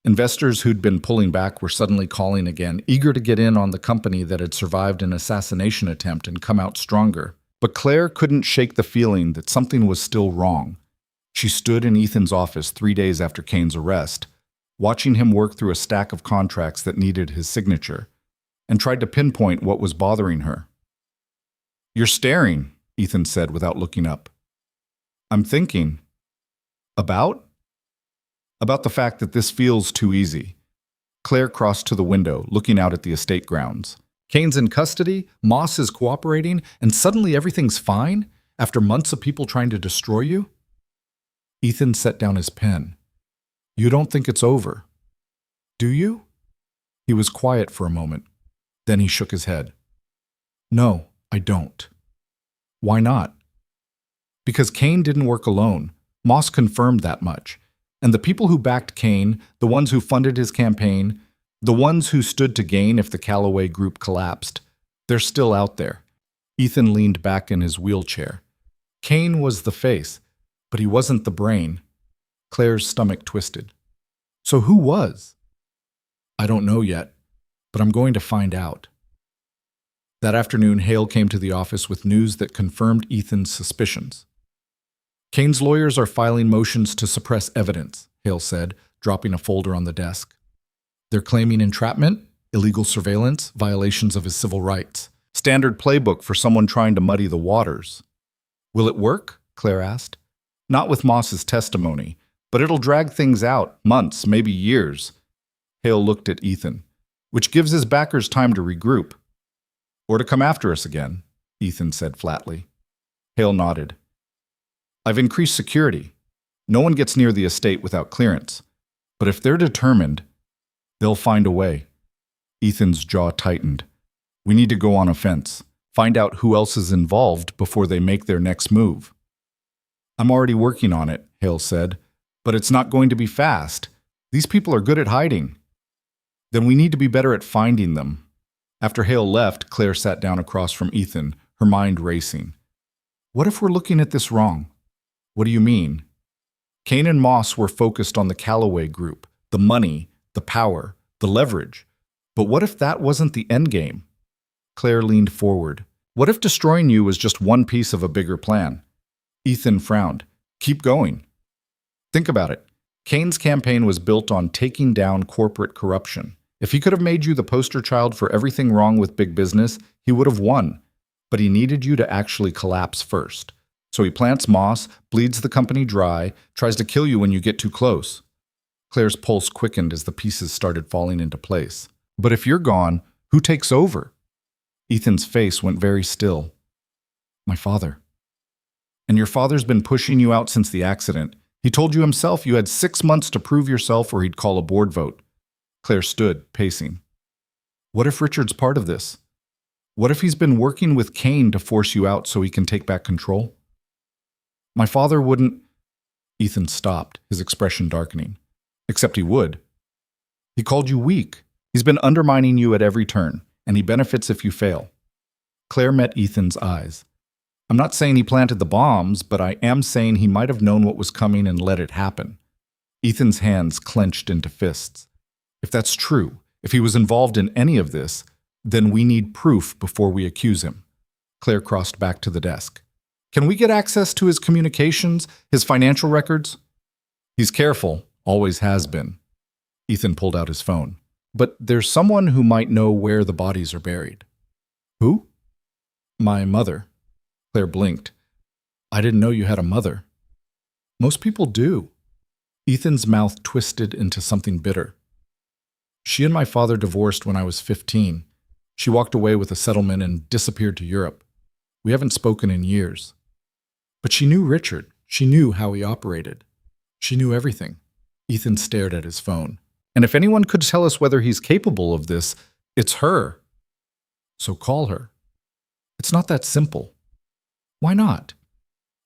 Investors who'd been pulling back were suddenly calling again, eager to get in on the company that had survived an assassination attempt and come out stronger. But Claire couldn't shake the feeling that something was still wrong. She stood in Ethan's office 3 days after Kane's arrest, watching him work through a stack of contracts that needed his signature, and tried to pinpoint what was bothering her. "You're staring," Ethan said without looking up. "I'm thinking." "About?" "About the fact that this feels too easy." Claire crossed to the window, looking out at the estate grounds. Kane's in custody, Moss is cooperating, and suddenly everything's fine after months of people trying to destroy you? Ethan set down his pen. "You don't think it's over, do you?" He was quiet for a moment. Then he shook his head. "No, I don't." "Why not?" "Because Kane didn't work alone. Moss confirmed that much. And the people who backed Kane, the ones who funded his campaign, the ones who stood to gain if the Calloway Group collapsed, they're still out there." Ethan leaned back in his wheelchair. Kane was the face, but he wasn't the brain. Claire's stomach twisted. "So who was?" "I don't know yet, but I'm going to find out." That afternoon, Hale came to the office with news that confirmed Ethan's suspicions. "Kane's lawyers are filing motions to suppress evidence," Hale said, dropping a folder on the desk. "They're claiming entrapment, illegal surveillance, violations of his civil rights. Standard playbook for someone trying to muddy the waters." "Will it work?" Claire asked. "Not with Moss's testimony, but it'll drag things out, months, maybe years." Hale looked at Ethan. "Which gives his backers time to regroup." "Or to come after us again," Ethan said flatly. Hale nodded. "I've increased security. No one gets near the estate without clearance. But if they're determined, they'll find a way." Ethan's jaw tightened. "We need to go on offense. Find out who else is involved before they make their next move." I'm already working on it, Hale said. But it's not going to be fast. These people are good at hiding. Then we need to be better at finding them. After Hale left, Claire sat down across from Ethan, her mind racing. What if we're looking at this wrong? What do you mean? Kane and Moss were focused on the Calloway group, the money, the power, the leverage. But what if that wasn't the endgame? Claire leaned forward. What if destroying you was just one piece of a bigger plan? Ethan frowned. Keep going. Think about it. Kane's campaign was built on taking down corporate corruption. If he could have made you the poster child for everything wrong with big business, he would have won. But he needed you to actually collapse first. So he plants Moss, bleeds the company dry, tries to kill you when you get too close. Claire's pulse quickened as the pieces started falling into place. But if you're gone, who takes over? Ethan's face went very still. My father. And your father's been pushing you out since the accident. He told you himself you had 6 months to prove yourself or he'd call a board vote. Claire stood, pacing. What if Richard's part of this? What if he's been working with Kane to force you out so he can take back control? My father wouldn't... Ethan stopped, his expression darkening. Except he would. He called you weak. He's been undermining you at every turn, and he benefits if you fail. Claire met Ethan's eyes. I'm not saying he planted the bombs, but I am saying he might have known what was coming and let it happen. Ethan's hands clenched into fists. If that's true, if he was involved in any of this, then we need proof before we accuse him. Claire crossed back to the desk. Can we get access to his communications, his financial records? He's careful, always has been. Ethan pulled out his phone. But there's someone who might know where the bodies are buried. Who? My mother. Claire blinked. I didn't know you had a mother. Most people do. Ethan's mouth twisted into something bitter. She and my father divorced when I was 15. She walked away with a settlement and disappeared to Europe. We haven't spoken in years. But she knew Richard. She knew how he operated. She knew everything. Ethan stared at his phone. And if anyone could tell us whether he's capable of this, it's her. So call her. It's not that simple. Why not?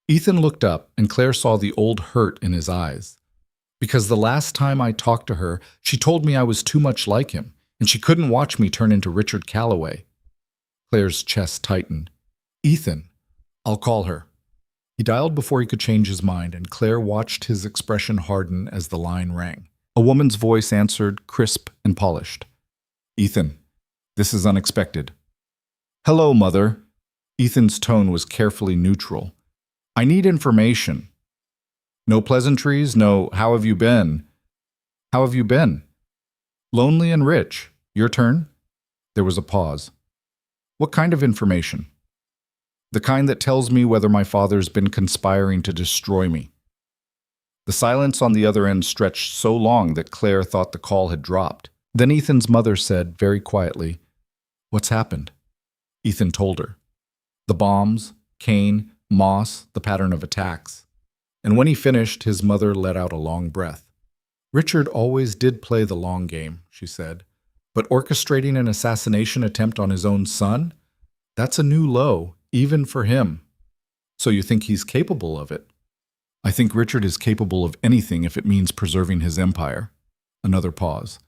Ethan looked up, and Claire saw the old hurt in his eyes. Because the last time I talked to her, she told me I was too much like him, and she couldn't watch me turn into Richard Calloway. Claire's chest tightened. Ethan, I'll call her. He dialed before he could change his mind, and Claire watched his expression harden as the line rang. A woman's voice answered, crisp and polished. Ethan, this is unexpected. Hello, Mother. Ethan's tone was carefully neutral. I need information. No pleasantries, no how have you been? How have you been? Lonely and rich. Your turn? There was a pause. What kind of information? The kind that tells me whether my father's been conspiring to destroy me. The silence on the other end stretched so long that Claire thought the call had dropped. Then Ethan's mother said, very quietly, What's happened? Ethan told her. The bombs, Kane, Moss, the pattern of attacks. And when he finished, his mother let out a long breath. Richard always did play the long game, she said. But orchestrating an assassination attempt on his own son? That's a new low, even for him. So you think he's capable of it? I think Richard is capable of anything if it means preserving his empire. Another pause.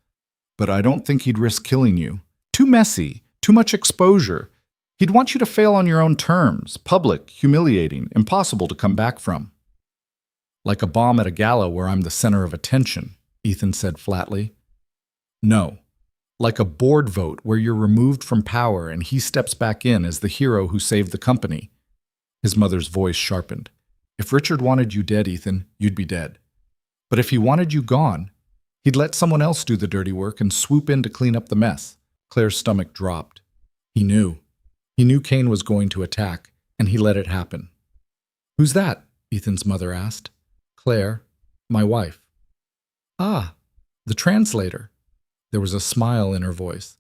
But I don't think he'd risk killing you. Too messy, too much exposure. He'd want you to fail on your own terms, public, humiliating, impossible to come back from. Like a bomb at a gala where I'm the center of attention, Ethan said flatly. No. Like a board vote where you're removed from power and he steps back in as the hero who saved the company. His mother's voice sharpened. If Richard wanted you dead, Ethan, you'd be dead. But if he wanted you gone, he'd let someone else do the dirty work and swoop in to clean up the mess. Claire's stomach dropped. He knew. He knew Kane was going to attack, and he let it happen. Who's that? Ethan's mother asked. Claire, my wife. Ah, the translator. There was a smile in her voice.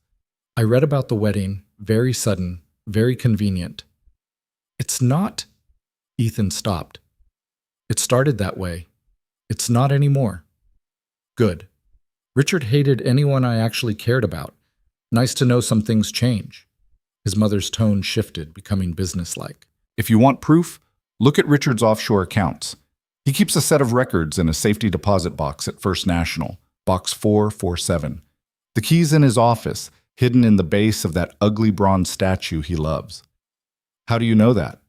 I read about the wedding, very sudden, very convenient. It's not... Ethan stopped. It started that way. It's not anymore. Good. Richard hated anyone I actually cared about. Nice to know some things change. His mother's tone shifted, becoming businesslike. If you want proof, Look at Richard's offshore accounts. He keeps a set of records in a safety deposit box at First National, box 447. The key's in his office, hidden in the base of that ugly bronze statue he loves. How do you know that?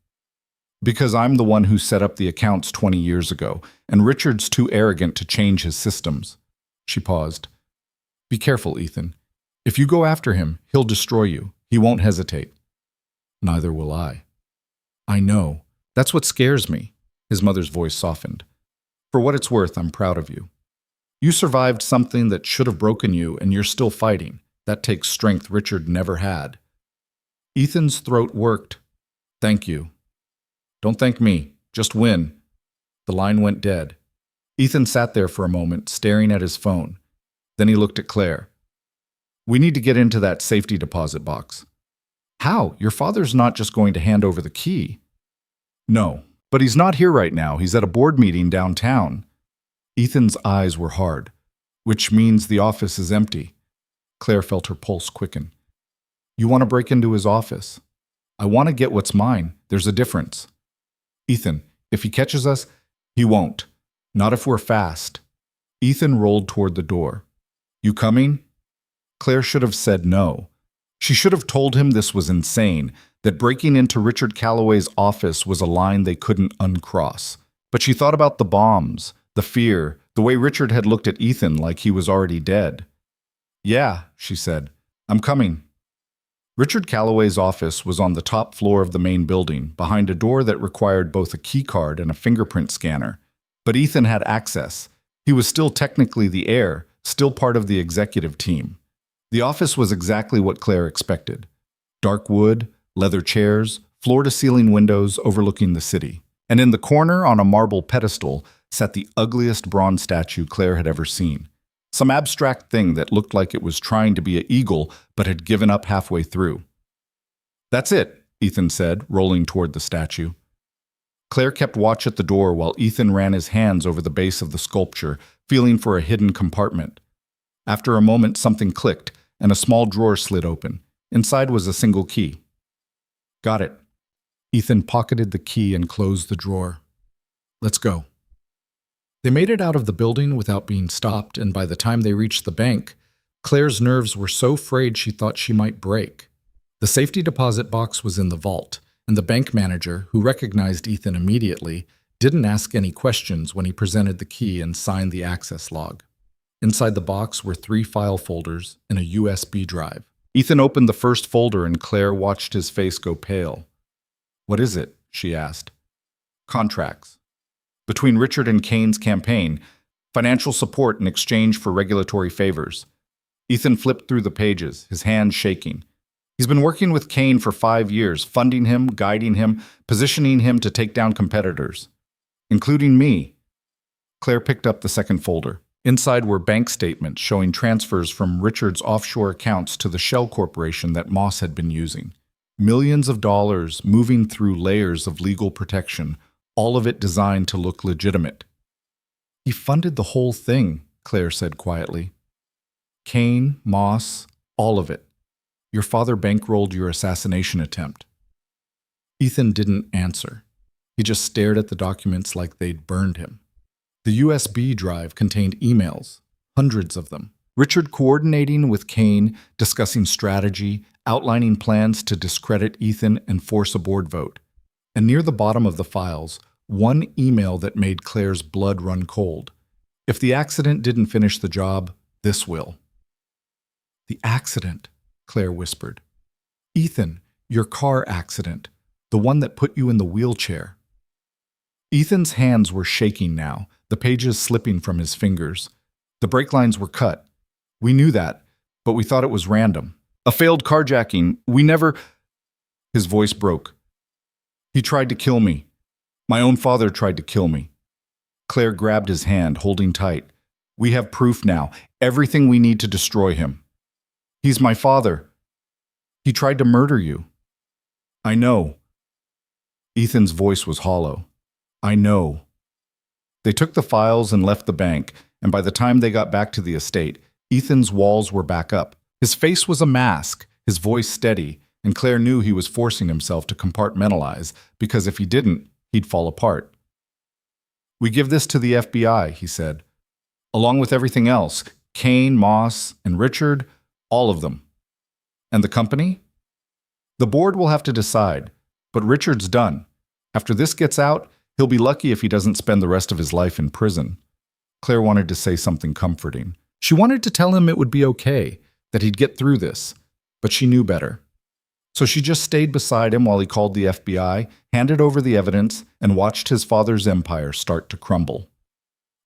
Because I'm the one who set up the accounts 20 years ago, and Richard's too arrogant to change his systems. She paused. Be careful, Ethan. If you go after him, he'll destroy you. He won't hesitate. Neither will I. I know. That's what scares me. His mother's voice softened. For what it's worth, I'm proud of you. You survived something that should have broken you, and you're still fighting. That takes strength Richard never had. Ethan's throat worked. Thank you. Don't thank me. Just win. The line went dead. Ethan sat there for a moment, staring at his phone. Then he looked at Claire. We need to get into that safety deposit box. How? Your father's not just going to hand over the key. No, but he's not here right now. He's at a board meeting downtown. Ethan's eyes were hard, which means the office is empty. Claire felt her pulse quicken. You want to break into his office? I want to get what's mine. There's a difference. Ethan, if he catches us, he won't. Not if we're fast. Ethan rolled toward the door. You coming? Claire should have said no. She should have told him this was insane, that breaking into Richard Calloway's office was a line they couldn't uncross. But she thought about the bombs, the fear, the way Richard had looked at Ethan like he was already dead. Yeah, she said. I'm coming. Richard Calloway's office was on the top floor of the main building, behind a door that required both a key card and a fingerprint scanner. But Ethan had access. He was still technically the heir, still part of the executive team. The office was exactly what Claire expected. Dark wood, leather chairs, floor-to-ceiling windows overlooking the city. And in the corner, on a marble pedestal, sat the ugliest bronze statue Claire had ever seen. Some abstract thing that looked like it was trying to be an eagle, but had given up halfway through. That's it, Ethan said, rolling toward the statue. Claire kept watch at the door while Ethan ran his hands over the base of the sculpture, feeling for a hidden compartment. After a moment, something clicked, and a small drawer slid open. Inside was a single key. Got it. Ethan pocketed the key and closed the drawer. Let's go. They made it out of the building without being stopped, and by the time they reached the bank, Claire's nerves were so frayed she thought she might break. The safety deposit box was in the vault, and the bank manager, who recognized Ethan immediately, didn't ask any questions when he presented the key and signed the access log. Inside the box were 3 file folders and a USB drive. Ethan opened the first folder and Claire watched his face go pale. What is it? She asked. Contracts. Between Richard and Kane's campaign, financial support in exchange for regulatory favors. Ethan flipped through the pages, his hands shaking. He's been working with Kane for 5 years, funding him, guiding him, positioning him to take down competitors. Including me. Claire picked up the second folder. Inside were bank statements showing transfers from Richard's offshore accounts to the shell corporation that Moss had been using. Millions of dollars moving through layers of legal protection, all of it designed to look legitimate. He funded the whole thing, Claire said quietly. Kane, Moss, all of it. Your father bankrolled your assassination attempt. Ethan didn't answer. He just stared at the documents like they'd burned him. The USB drive contained emails, hundreds of them. Richard coordinating with Kane, discussing strategy, outlining plans to discredit Ethan and force a board vote. And near the bottom of the files, one email that made Claire's blood run cold. If the accident didn't finish the job, this will. The accident, Claire whispered. Ethan, your car accident, the one that put you in the wheelchair. Ethan's hands were shaking now, the pages slipping from his fingers. The brake lines were cut. We knew that, but we thought it was random. A failed carjacking. We never... His voice broke. He tried to kill me. My own father tried to kill me. Claire grabbed his hand, holding tight. We have proof now. Everything we need to destroy him. He's my father. He tried to murder you. I know. Ethan's voice was hollow. I know. They took the files and left the bank, and by the time they got back to the estate, Ethan's walls were back up. His face was a mask, his voice steady, and Claire knew he was forcing himself to compartmentalize, because if he didn't, he'd fall apart. "We give this to the FBI," he said. "Along with everything else, Kane, Moss, and Richard, all of them. And the company? The board will have to decide, but Richard's done. After this gets out, he'll be lucky if he doesn't spend the rest of his life in prison." Claire wanted to say something comforting. She wanted to tell him it would be okay, that he'd get through this, but she knew better. So she just stayed beside him while he called the FBI, handed over the evidence, and watched his father's empire start to crumble.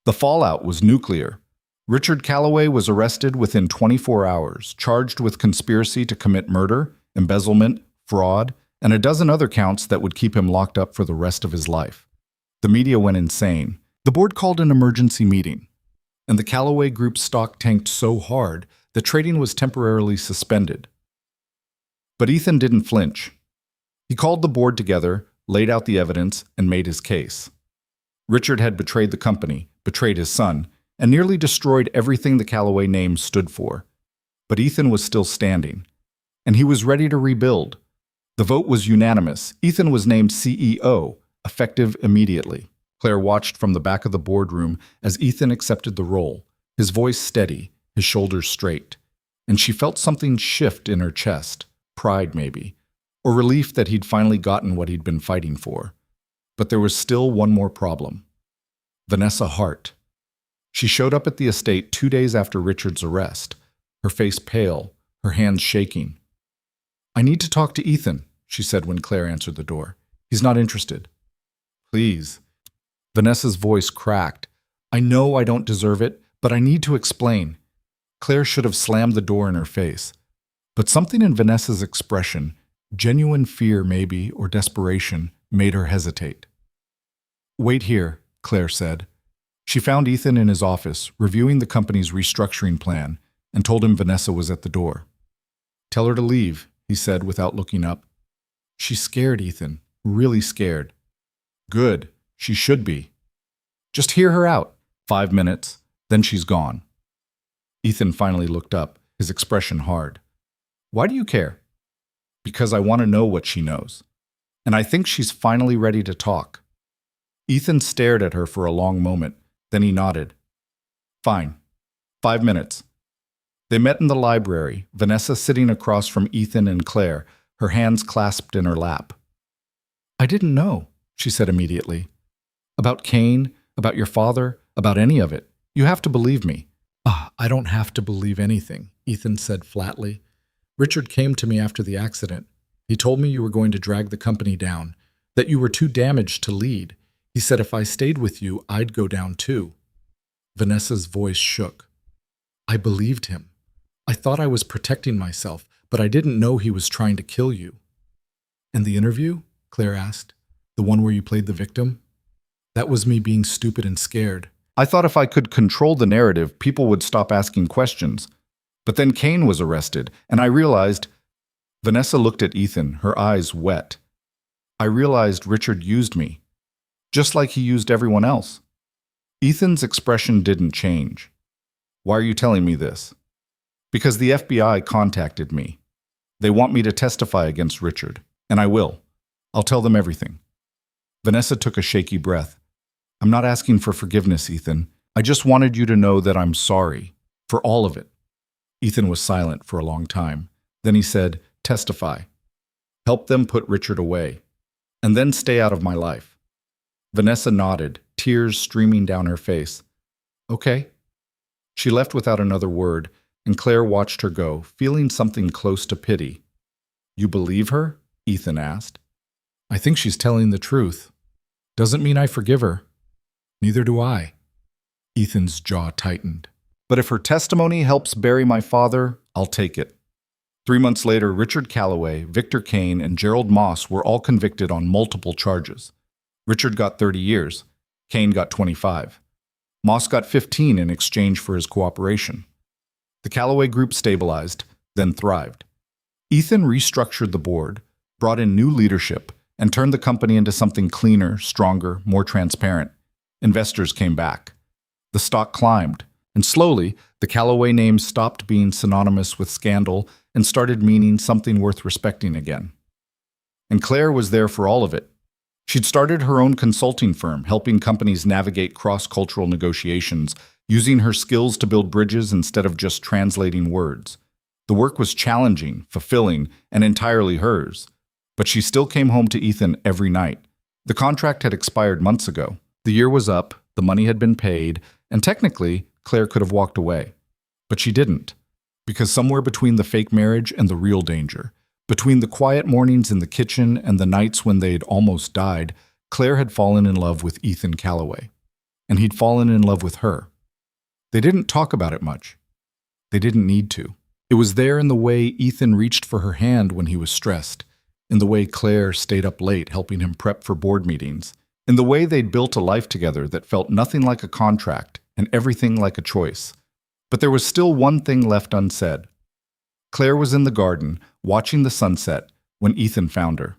The fallout was nuclear. Richard Calloway was arrested within 24 hours, charged with conspiracy to commit murder, embezzlement, fraud, and a dozen other counts that would keep him locked up for the rest of his life. The media went insane. The board called an emergency meeting, and the Calloway Group's stock tanked so hard that trading was temporarily suspended. But Ethan didn't flinch. He called the board together, laid out the evidence, and made his case. Richard had betrayed the company, betrayed his son, and nearly destroyed everything the Calloway name stood for. But Ethan was still standing, and he was ready to rebuild. The vote was unanimous. Ethan was named CEO, effective immediately. Claire watched from the back of the boardroom as Ethan accepted the role, his voice steady, his shoulders straight, and she felt something shift in her chest, pride maybe, or relief that he'd finally gotten what he'd been fighting for. But there was still one more problem. Vanessa Hart. She showed up at the estate 2 days after Richard's arrest, her face pale, her hands shaking. "I need to talk to Ethan," she said when Claire answered the door. "He's not interested." "Please." Vanessa's voice cracked. "I know I don't deserve it, but I need to explain." Claire should have slammed the door in her face. But something in Vanessa's expression, genuine fear maybe, or desperation, made her hesitate. "Wait here," Claire said. She found Ethan in his office, reviewing the company's restructuring plan, and told him Vanessa was at the door. "Tell her to leave," he said without looking up. "She's scared, Ethan, really scared." "Good, she should be. Just hear her out. 5 minutes, then she's gone." Ethan finally looked up, his expression hard. "Why do you care?" "Because I want to know what she knows. And I think she's finally ready to talk." Ethan stared at her for a long moment, then he nodded. "Fine. 5 minutes." They met in the library, Vanessa sitting across from Ethan and Claire, her hands clasped in her lap. "I didn't know," she said immediately. "About Kane, about your father, about any of it. You have to believe me." "I don't have to believe anything," Ethan said flatly. "Richard came to me after the accident. He told me you were going to drag the company down, that you were too damaged to lead. He said if I stayed with you, I'd go down too." Vanessa's voice shook. "I believed him. I thought I was protecting myself, but I didn't know he was trying to kill you." "And the interview?" Claire asked. "The one where you played the victim?" "That was me being stupid and scared. I thought if I could control the narrative, people would stop asking questions. But then Kane was arrested, and I realized—" Vanessa looked at Ethan, her eyes wet. "I realized Richard used me, just like he used everyone else." Ethan's expression didn't change. "Why are you telling me this?" "Because the FBI contacted me. They want me to testify against Richard, and I will. I'll tell them everything." Vanessa took a shaky breath. "I'm not asking for forgiveness, Ethan. I just wanted you to know that I'm sorry, for all of it." Ethan was silent for a long time. Then he said, "Testify. Help them put Richard away. And then stay out of my life." Vanessa nodded, tears streaming down her face. "Okay." She left without another word, and Claire watched her go, feeling something close to pity. "You believe her?" Ethan asked. "I think she's telling the truth. Doesn't mean I forgive her." "Neither do I." Ethan's jaw tightened. "But if her testimony helps bury my father, I'll take it." 3 months later, Richard Calloway, Victor Kane, and Gerald Moss were all convicted on multiple charges. Richard got 30 years. Kane got 25. Moss got 15 in exchange for his cooperation. The Calloway Group stabilized, then thrived. Ethan restructured the board, brought in new leadership, and turned the company into something cleaner, stronger, more transparent. Investors came back. The stock climbed, and slowly, the Calloway name stopped being synonymous with scandal and started meaning something worth respecting again. And Claire was there for all of it. She'd started her own consulting firm, helping companies navigate cross-cultural negotiations, using her skills to build bridges instead of just translating words. The work was challenging, fulfilling, and entirely hers. But she still came home to Ethan every night. The contract had expired months ago. The year was up, the money had been paid, and technically, Claire could have walked away. But she didn't. Because somewhere between the fake marriage and the real danger, between the quiet mornings in the kitchen and the nights when they'd almost died, Claire had fallen in love with Ethan Calloway. And he'd fallen in love with her. They didn't talk about it much. They didn't need to. It was there in the way Ethan reached for her hand when he was stressed, in the way Claire stayed up late helping him prep for board meetings, in the way they'd built a life together that felt nothing like a contract and everything like a choice. But there was still one thing left unsaid. Claire was in the garden, watching the sunset, when Ethan found her.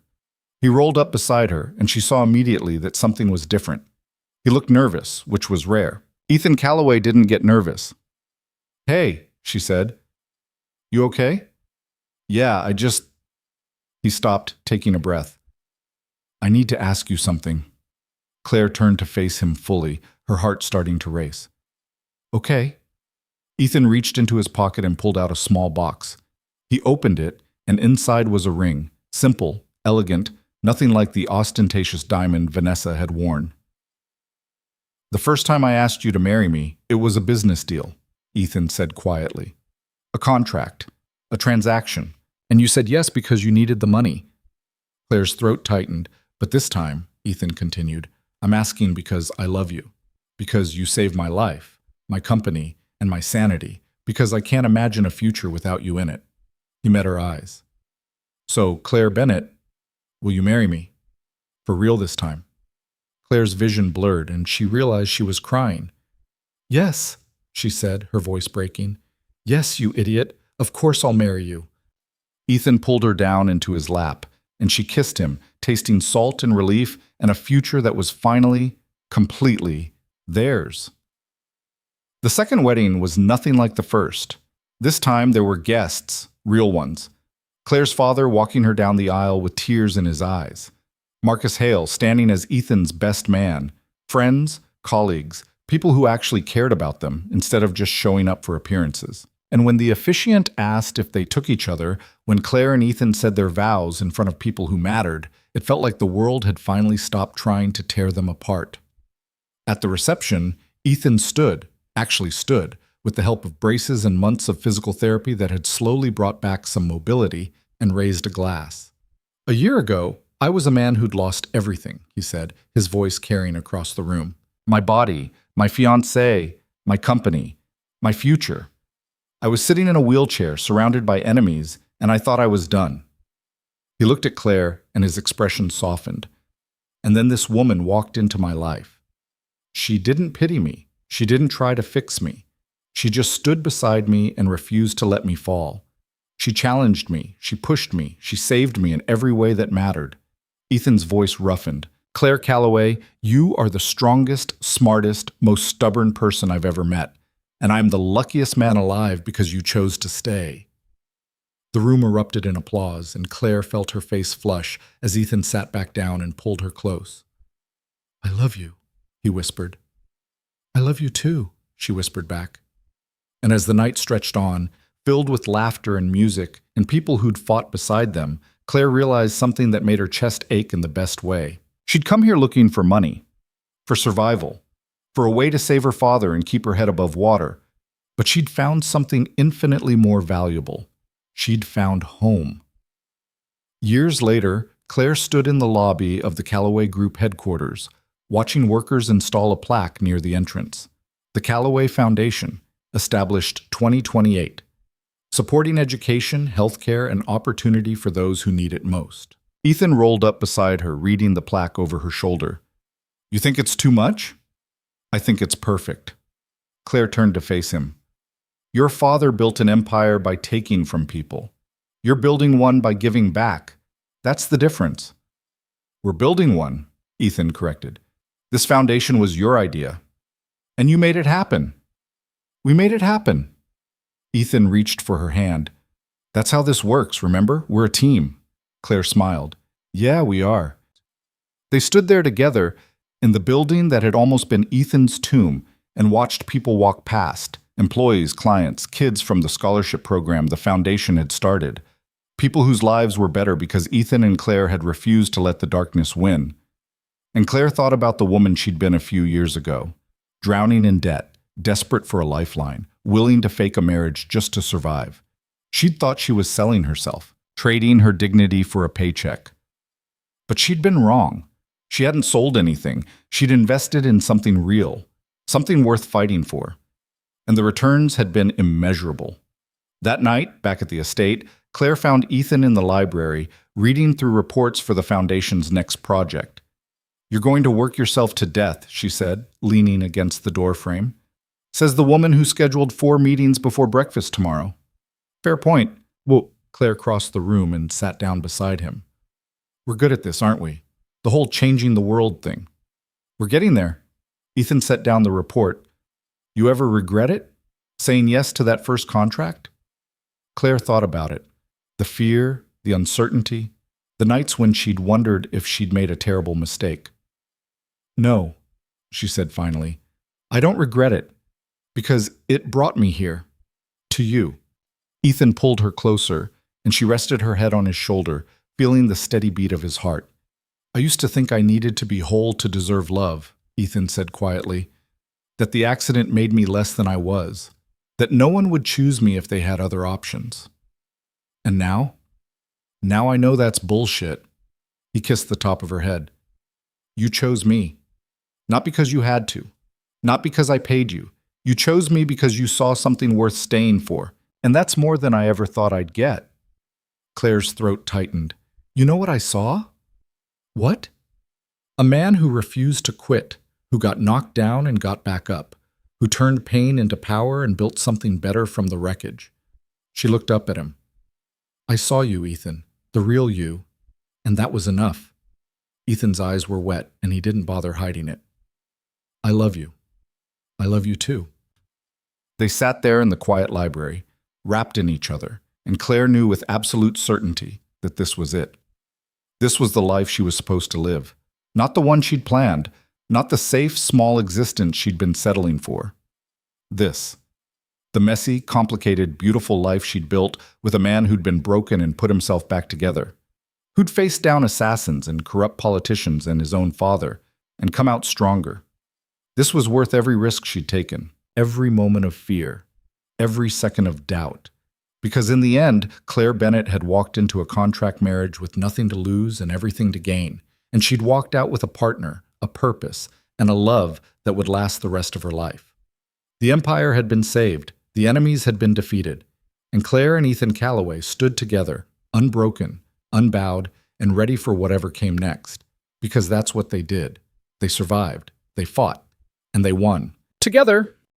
He rolled up beside her, and she saw immediately that something was different. He looked nervous, which was rare. Ethan Calloway didn't get nervous. "Hey," she said. "You okay?" "Yeah, He stopped, taking a breath. "I need to ask you something." Claire turned to face him fully, her heart starting to race. "Okay." Ethan reached into his pocket and pulled out a small box. He opened it, and inside was a ring, simple, elegant, nothing like the ostentatious diamond Vanessa had worn. "The first time I asked you to marry me, it was a business deal," Ethan said quietly. "A contract, a transaction, and you said yes because you needed the money." Claire's throat tightened, but this time, Ethan continued, "I'm asking because I love you, because you saved my life, my company, and my sanity, because I can't imagine a future without you in it." He met her eyes. "So, Claire Bennett, will you marry me? For real this time?" Claire's vision blurred, and she realized she was crying. "Yes," she said, her voice breaking. "Yes, you idiot. Of course I'll marry you." Ethan pulled her down into his lap, and she kissed him, tasting salt and relief and a future that was finally, completely, theirs. The second wedding was nothing like the first. This time there were guests, real ones. Claire's father walking her down the aisle with tears in his eyes. Marcus Hale standing as Ethan's best man. Friends, colleagues, people who actually cared about them instead of just showing up for appearances. And when the officiant asked if they took each other, when Claire and Ethan said their vows in front of people who mattered, it felt like the world had finally stopped trying to tear them apart. At the reception, Ethan actually stood, with the help of braces and months of physical therapy that had slowly brought back some mobility, and raised a glass. "A year ago, I was a man who'd lost everything," he said, his voice carrying across the room. "My body, my fiancée, my company, my future. I was sitting in a wheelchair, surrounded by enemies, and I thought I was done." He looked at Claire, and his expression softened. "And then this woman walked into my life. She didn't pity me. She didn't try to fix me. She just stood beside me and refused to let me fall. She challenged me, she pushed me, she saved me in every way that mattered." Ethan's voice roughened. "Claire Calloway, you are the strongest, smartest, most stubborn person I've ever met, and I'm the luckiest man alive because you chose to stay." The room erupted in applause, and Claire felt her face flush as Ethan sat back down and pulled her close. "I love you," he whispered. "I love you too," she whispered back. And as the night stretched on, filled with laughter and music and people who'd fought beside them, Claire realized something that made her chest ache in the best way. She'd come here looking for money, for survival, for a way to save her father and keep her head above water. But she'd found something infinitely more valuable. She'd found home. Years later, Claire stood in the lobby of the Calloway Group headquarters, watching workers install a plaque near the entrance. The Calloway Foundation, established 2028, supporting education, healthcare, and opportunity for those who need it most. Ethan rolled up beside her, reading the plaque over her shoulder. "You think it's too much?" "I think it's perfect." Claire turned to face him. "Your father built an empire by taking from people. You're building one by giving back. That's the difference." "We're building one," Ethan corrected. "This foundation was your idea. And you made it happen." "We made it happen." Ethan reached for her hand. "That's how this works, remember? We're a team." Claire smiled. "Yeah, we are." They stood there together in the building that had almost been Ethan's tomb and watched people walk past, employees, clients, kids from the scholarship program the foundation had started, people whose lives were better because Ethan and Claire had refused to let the darkness win. And Claire thought about the woman she'd been a few years ago, drowning in debt, desperate for a lifeline, willing to fake a marriage just to survive. She'd thought she was selling herself, trading her dignity for a paycheck. But she'd been wrong. She hadn't sold anything. She'd invested in something real, something worth fighting for. And the returns had been immeasurable. That night, back at the estate, Claire found Ethan in the library, reading through reports for the foundation's next project. "You're going to work yourself to death," she said, leaning against the doorframe. "Says the woman who scheduled 4 meetings before breakfast tomorrow." "Fair point." Well, Claire crossed the room and sat down beside him. "We're good at this, aren't we? The whole changing the world thing." "We're getting there." Ethan set down the report. "You ever regret it? Saying yes to that first contract?" Claire thought about it. The fear, the uncertainty, the nights when she'd wondered if she'd made a terrible mistake. "No," she said finally. "I don't regret it, because it brought me here. To you." Ethan pulled her closer, and she rested her head on his shoulder, feeling the steady beat of his heart. "I used to think I needed to be whole to deserve love," Ethan said quietly. "That the accident made me less than I was. That no one would choose me if they had other options. And now? Now I know that's bullshit." He kissed the top of her head. "You chose me. Not because you had to. Not because I paid you. You chose me because you saw something worth staying for. And that's more than I ever thought I'd get." Claire's throat tightened. "You know what I saw?" "What?" "A man who refused to quit, who got knocked down and got back up, who turned pain into power and built something better from the wreckage." She looked up at him. "I saw you, Ethan, the real you, and that was enough." Ethan's eyes were wet, and he didn't bother hiding it. "I love you. I love you too." They sat there in the quiet library, wrapped in each other, and Claire knew with absolute certainty that this was it. This was the life she was supposed to live. Not the one she'd planned, not the safe, small existence she'd been settling for. This. The messy, complicated, beautiful life she'd built with a man who'd been broken and put himself back together. Who'd faced down assassins and corrupt politicians and his own father, and come out stronger. This was worth every risk she'd taken, every moment of fear, every second of doubt. Because in the end, Claire Bennett had walked into a contract marriage with nothing to lose and everything to gain, and she'd walked out with a partner, a purpose, and a love that would last the rest of her life. The empire had been saved, the enemies had been defeated, and Claire and Ethan Calloway stood together, unbroken, unbowed, and ready for whatever came next. Because that's what they did. They survived, they fought, and they won. Together.